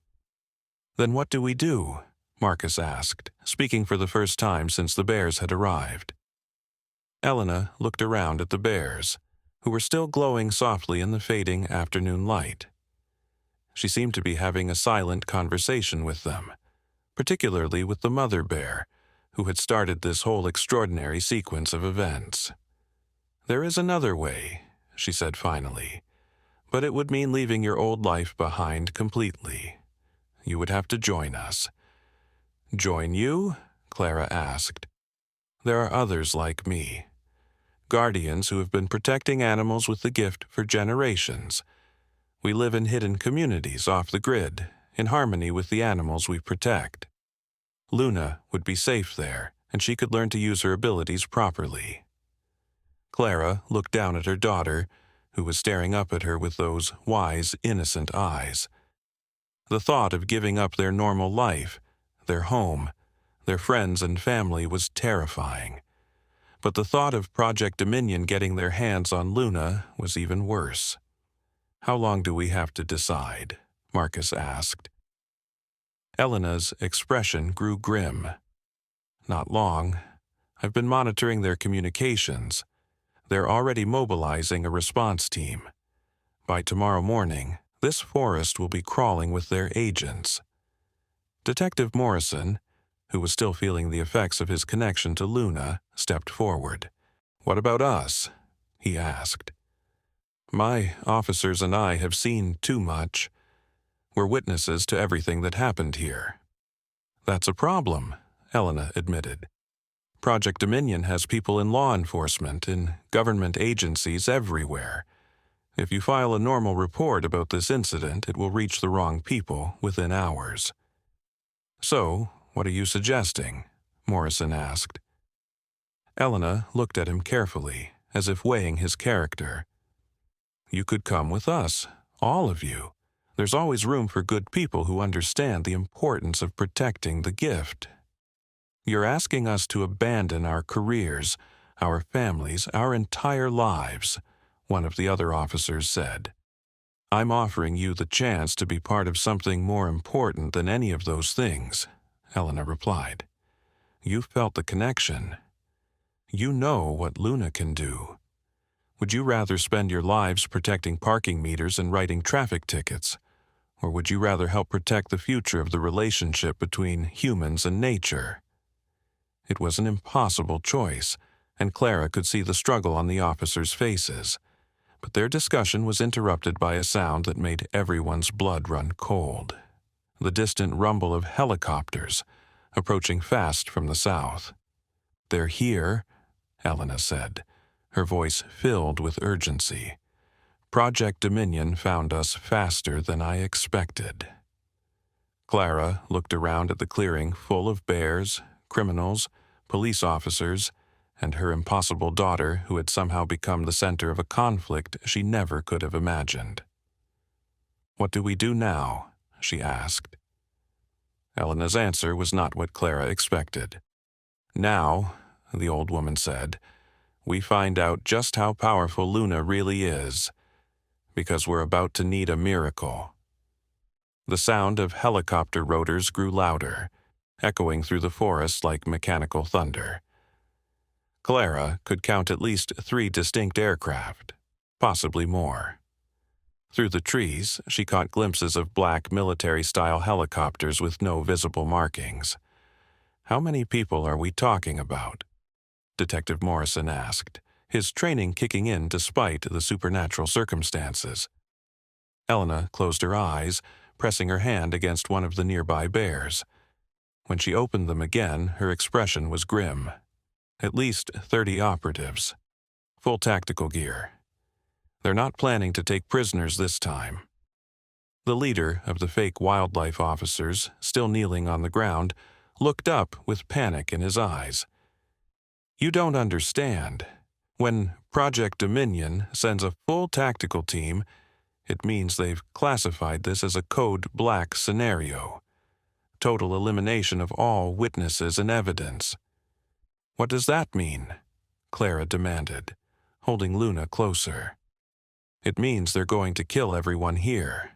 "Then what do we do?" Marcus asked, speaking for the first time since the bears had arrived. Elena looked around at the bears, who were still glowing softly in the fading afternoon light. She seemed to be having a silent conversation with them, particularly with the mother bear, who had started this whole extraordinary sequence of events. "There is another way," she said finally, "but it would mean leaving your old life behind completely. You would have to join us." "Join you?" Clara asked. "There are others like me. Guardians who have been protecting animals with the gift for generations. We live in hidden communities off the grid, in harmony with the animals we protect. Luna would be safe there, and she could learn to use her abilities properly." Clara looked down at her daughter, who was staring up at her with those wise, innocent eyes. The thought of giving up their normal life, their home, their friends and family was terrifying. But the thought of Project Dominion getting their hands on Luna was even worse. "How long do we have to decide?" Marcus asked. Elena's expression grew grim. "Not long. I've been monitoring their communications. They're already mobilizing a response team. By tomorrow morning, this forest will be crawling with their agents." Detective Morrison, who was still feeling the effects of his connection to Luna, stepped forward. "What about us?" he asked. "My officers and I have seen too much. We're witnesses to everything that happened here." "That's a problem," Elena admitted. "Project Dominion has people in law enforcement, in government agencies everywhere. If you file a normal report about this incident, it will reach the wrong people within hours. So, What are you suggesting? Morrison asked. Elena looked at him carefully, as if weighing his character. You could come with us, all of you. There's always room for good people who understand the importance of protecting the gift. You're asking us to abandon our careers, our families, our entire lives, one of the other officers said. I'm offering you the chance to be part of something more important than any of those things, Elena replied. You felt the connection. You know what Luna can do. Would you rather spend your lives protecting parking meters and writing traffic tickets? Or would you rather help protect the future of the relationship between humans and nature? It was an impossible choice, and Clara could see the struggle on the officers' faces. But their discussion was interrupted by a sound that made everyone's blood run cold. The distant rumble of helicopters, approaching fast from the south. They're here, Elena said, her voice filled with urgency. Project Dominion found us faster than I expected. Clara looked around at the clearing full of bears, criminals, police officers, and her impossible daughter who had somehow become the center of a conflict she never could have imagined. What do we do now? She asked. Elena's answer was not what Clara expected. Now, the old woman said, we find out just how powerful Luna really is, because we're about to need a miracle. The sound of helicopter rotors grew louder, echoing through the forest like mechanical thunder. Clara could count at least 3 distinct aircraft, possibly more. Through the trees, she caught glimpses of black military-style helicopters with no visible markings. How many people are we talking about? Detective Morrison asked, his training kicking in despite the supernatural circumstances. Elena closed her eyes, pressing her hand against one of the nearby bears. When she opened them again, her expression was grim. At least 30 operatives. Full tactical gear. They're not planning to take prisoners this time. The leader of the fake wildlife officers, still kneeling on the ground, looked up with panic in his eyes. You don't understand. When Project Dominion sends a full tactical team, it means they've classified this as a Code Black scenario. Total elimination of all witnesses and evidence. What does that mean? Clara demanded, holding Luna closer. It means they're going to kill everyone here,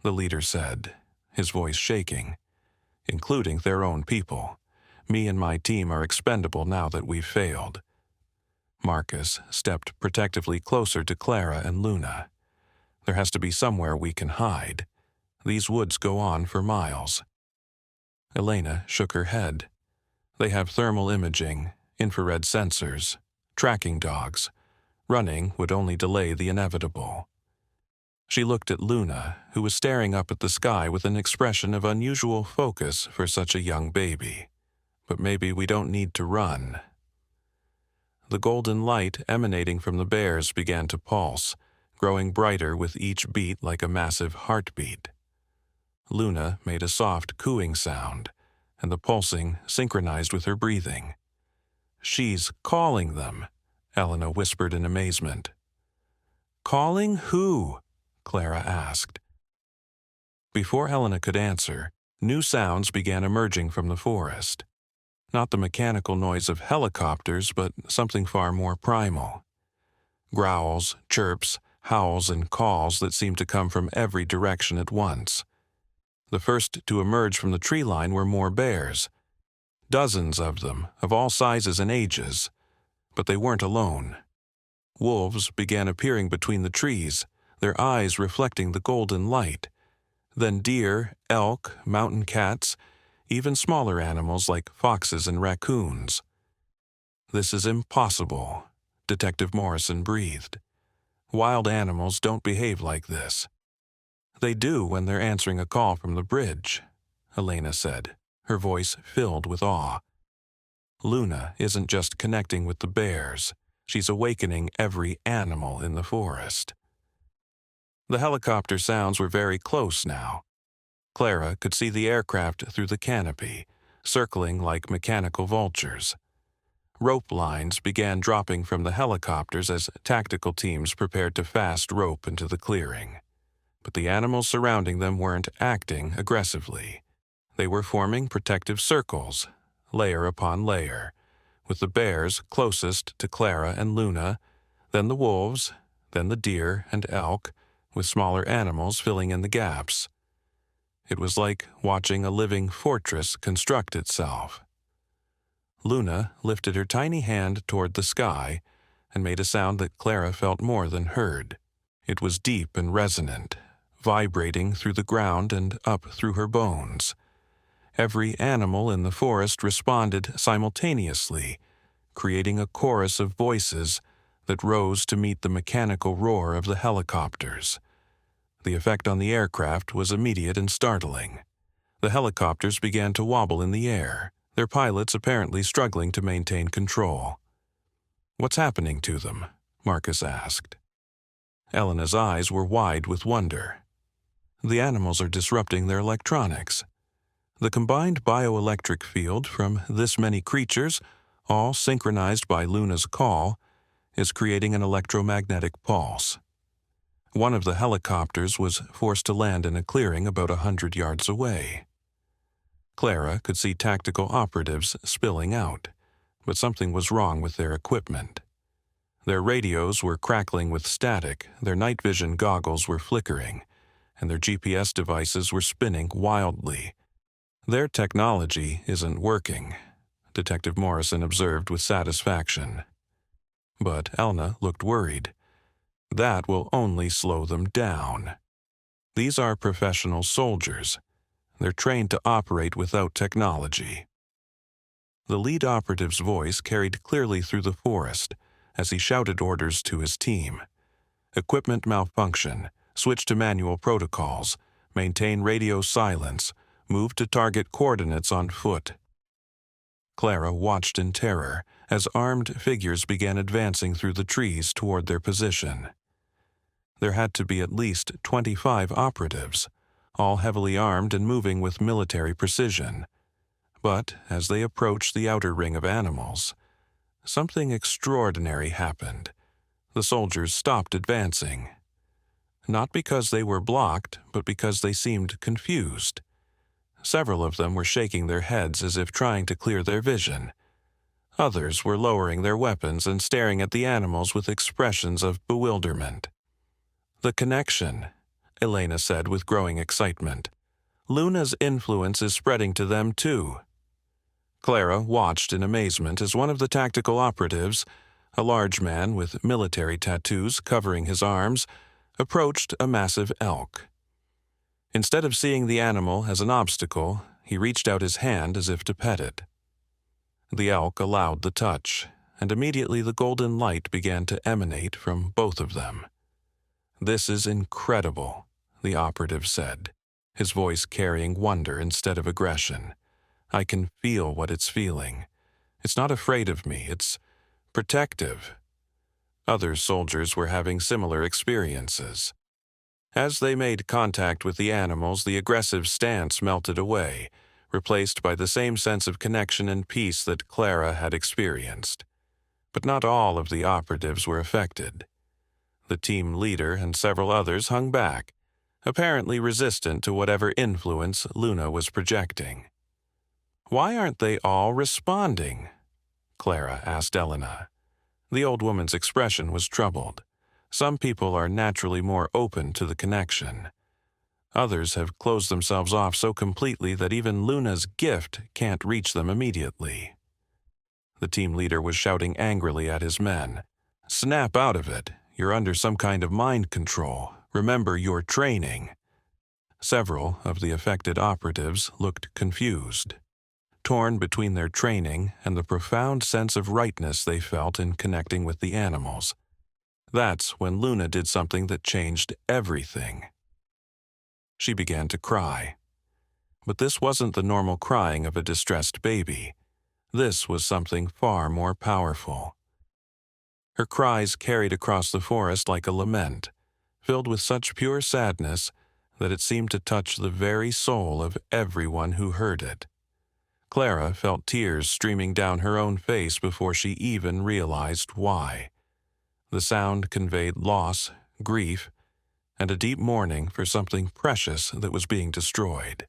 the leader said, his voice shaking, including their own people. Me and my team are expendable now that we've failed. Marcus stepped protectively closer to Clara and Luna. There has to be somewhere we can hide. These woods go on for miles. Elena shook her head. They have thermal imaging, infrared sensors, tracking dogs. Running would only delay the inevitable. She looked at Luna, who was staring up at the sky with an expression of unusual focus for such a young baby. But maybe we don't need to run. The golden light emanating from the bears began to pulse, growing brighter with each beat like a massive heartbeat. Luna made a soft cooing sound, and the pulsing synchronized with her breathing. She's calling them, Elena whispered in amazement. Calling who? Clara asked. Before Elena could answer, new sounds began emerging from the forest. Not the mechanical noise of helicopters, but something far more primal. Growls, chirps, howls, and calls that seemed to come from every direction at once. The first to emerge from the tree line were more bears. Dozens of them, of all sizes and ages. But they weren't alone. Wolves began appearing between the trees, their eyes reflecting the golden light. Then deer, elk, mountain cats, even smaller animals like foxes and raccoons. This is impossible, Detective Morrison breathed. Wild animals don't behave like this. They do when they're answering a call from the bridge, Elena said, her voice filled with awe. Luna isn't just connecting with the bears. She's awakening every animal in the forest. The helicopter sounds were very close now. Clara could see the aircraft through the canopy, circling like mechanical vultures. Rope lines began dropping from the helicopters as tactical teams prepared to fast rope into the clearing. But the animals surrounding them weren't acting aggressively. They were forming protective circles, layer upon layer, with the bears closest to Clara and Luna, then the wolves, then the deer and elk, with smaller animals filling in the gaps. It was like watching a living fortress construct itself. Luna lifted her tiny hand toward the sky and made a sound that Clara felt more than heard. It was deep and resonant, vibrating through the ground and up through her bones. Every animal in the forest responded simultaneously, creating a chorus of voices that rose to meet the mechanical roar of the helicopters. The effect on the aircraft was immediate and startling. The helicopters began to wobble in the air, their pilots apparently struggling to maintain control. "What's happening to them?" Marcus asked. Elena's eyes were wide with wonder. "The animals are disrupting their electronics. The combined bioelectric field from this many creatures, all synchronized by Luna's call, is creating an electromagnetic pulse." One of the helicopters was forced to land in a clearing about 100 yards away. Clara could see tactical operatives spilling out, but something was wrong with their equipment. Their radios were crackling with static, their night vision goggles were flickering, and their GPS devices were spinning wildly. "Their technology isn't working," Detective Morrison observed with satisfaction. But Elna looked worried. "That will only slow them down. These are professional soldiers. They're trained to operate without technology." The lead operative's voice carried clearly through the forest as he shouted orders to his team. "Equipment malfunction. Switch to manual protocols. Maintain radio silence. Move to target coordinates on foot." Clara watched in terror as armed figures began advancing through the trees toward their position. There had to be at least 25 operatives, all heavily armed and moving with military precision. But as they approached the outer ring of animals, something extraordinary happened. The soldiers stopped advancing. Not because they were blocked, but because they seemed confused. Several of them were shaking their heads as if trying to clear their vision. Others were lowering their weapons and staring at the animals with expressions of bewilderment. "The connection," Elena said with growing excitement. "Luna's influence is spreading to them too." Clara watched in amazement as one of the tactical operatives, a large man with military tattoos covering his arms, approached a massive elk. Instead of seeing the animal as an obstacle, he reached out his hand as if to pet it. The elk allowed the touch, and immediately the golden light began to emanate from both of them. "This is incredible," the operative said, his voice carrying wonder instead of aggression. "I can feel what it's feeling. It's not afraid of me, it's protective." Other soldiers were having similar experiences. As they made contact with the animals, the aggressive stance melted away, replaced by the same sense of connection and peace that Clara had experienced. But not all of the operatives were affected. The team leader and several others hung back, apparently resistant to whatever influence Luna was projecting. "Why aren't they all responding?" Clara asked Elena. The old woman's expression was troubled. "Some people are naturally more open to the connection. Others have closed themselves off so completely that even Luna's gift can't reach them immediately." The team leader was shouting angrily at his men. "Snap out of it. You're under some kind of mind control. Remember your training." Several of the affected operatives looked confused, torn between their training and the profound sense of rightness they felt in connecting with the animals. That's when Luna did something that changed everything. She began to cry. But this wasn't the normal crying of a distressed baby. This was something far more powerful. Her cries carried across the forest like a lament, filled with such pure sadness that it seemed to touch the very soul of everyone who heard it. Clara felt tears streaming down her own face before she even realized why. The sound conveyed loss, grief, and a deep mourning for something precious that was being destroyed.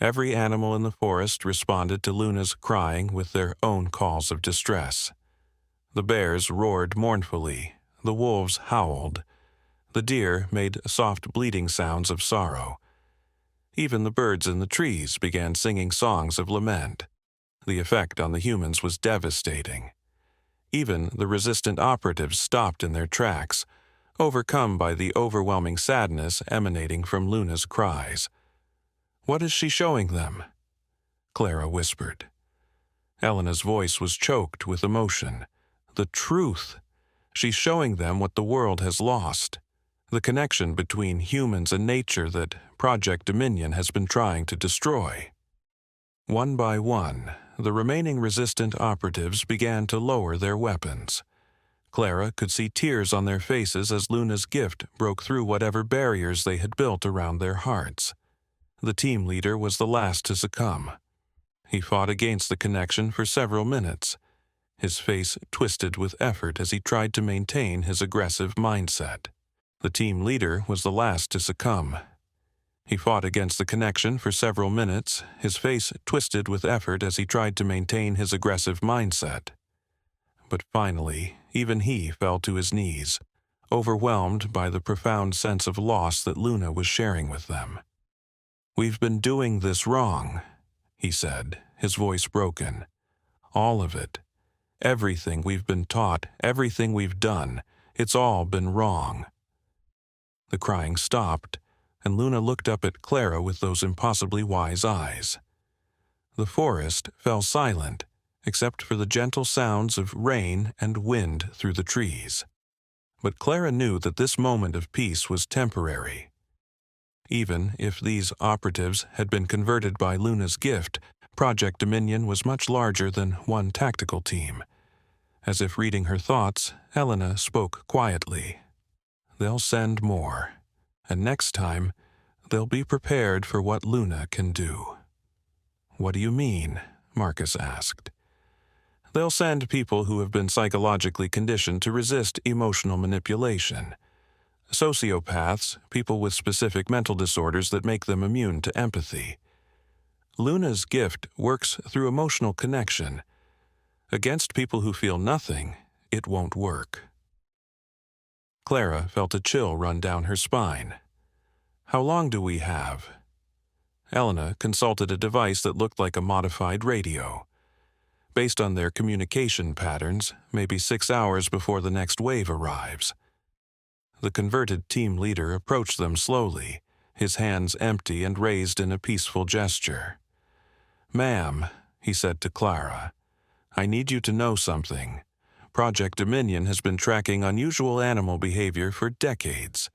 Every animal in the forest responded to Luna's crying with their own calls of distress. The bears roared mournfully, the wolves howled, the deer made soft bleating sounds of sorrow. Even the birds in the trees began singing songs of lament. The effect on the humans was devastating. Even the resistant operatives stopped in their tracks, overcome by the overwhelming sadness emanating from Luna's cries. "What is she showing them?" Clara whispered. Elena's voice was choked with emotion. "The truth. She's showing them what the world has lost. The connection between humans and nature that Project Dominion has been trying to destroy." One by one, the remaining resistant operatives began to lower their weapons. Clara could see tears on their faces as Luna's gift broke through whatever barriers they had built around their hearts. The team leader was the last to succumb. He fought against the connection for several minutes, his face twisted with effort as he tried to maintain his aggressive mindset. The team leader was the last to succumb. He fought against the connection for several minutes, his face twisted with effort as he tried to maintain his aggressive mindset. But finally, even he fell to his knees, overwhelmed by the profound sense of loss that Luna was sharing with them. "We've been doing this wrong," he said, his voice broken. "All of it. Everything we've been taught, everything we've done, it's all been wrong." The crying stopped, and Luna looked up at Clara with those impossibly wise eyes. The forest fell silent, except for the gentle sounds of rain and wind through the trees. But Clara knew that this moment of peace was temporary. Even if these operatives had been converted by Luna's gift, Project Dominion was much larger than one tactical team. As if reading her thoughts, Elena spoke quietly. "They'll send more, and next time, they'll be prepared for what Luna can do." "What do you mean?" Marcus asked. "They'll send people who have been psychologically conditioned to resist emotional manipulation. Sociopaths, people with specific mental disorders that make them immune to empathy. Luna's gift works through emotional connection. Against people who feel nothing, it won't work." Clara felt a chill run down her spine. "How long do we have?" Elena consulted a device that looked like a modified radio. Based on their communication patterns, maybe 6 hours before the next wave arrives. The converted team leader approached them slowly, his hands empty and raised in a peaceful gesture. "Ma'am," he said to Clara, "I need you to know something. Project Dominion has been tracking unusual animal behavior for decades.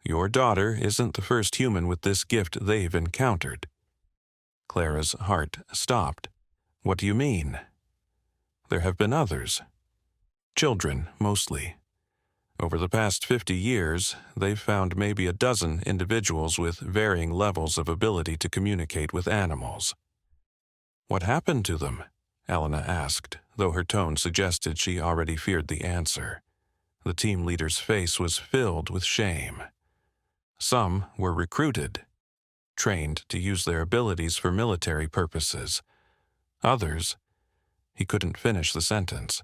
Your daughter isn't the first human with this gift they've encountered." Clara's heart stopped. "What do you mean?" "There have been others. Children, mostly. Over the past 50 years, they've found maybe a dozen individuals with varying levels of ability to communicate with animals." "What happened to them?" Elena asked, though her tone suggested she already feared the answer. The team leader's face was filled with shame. "Some were recruited, trained to use their abilities for military purposes. Others—" He couldn't finish the sentence.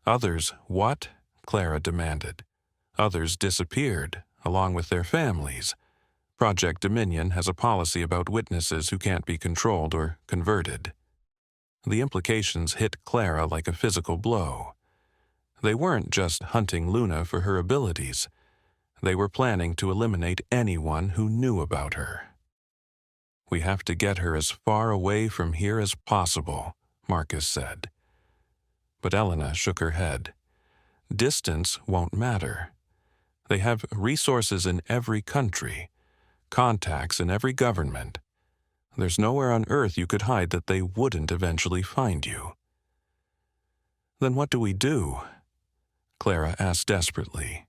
"Others what?" Clara demanded. "Others disappeared, along with their families. Project Dominion has a policy about witnesses who can't be controlled or converted." The implications hit Clara like a physical blow. They weren't just hunting Luna for her abilities. They were planning to eliminate anyone who knew about her. "We have to get her as far away from here as possible," Marcus said. But Elena shook her head. "Distance won't matter. They have resources in every country, contacts in every government. There's nowhere on Earth you could hide that they wouldn't eventually find you." "Then what do we do?" Clara asked desperately.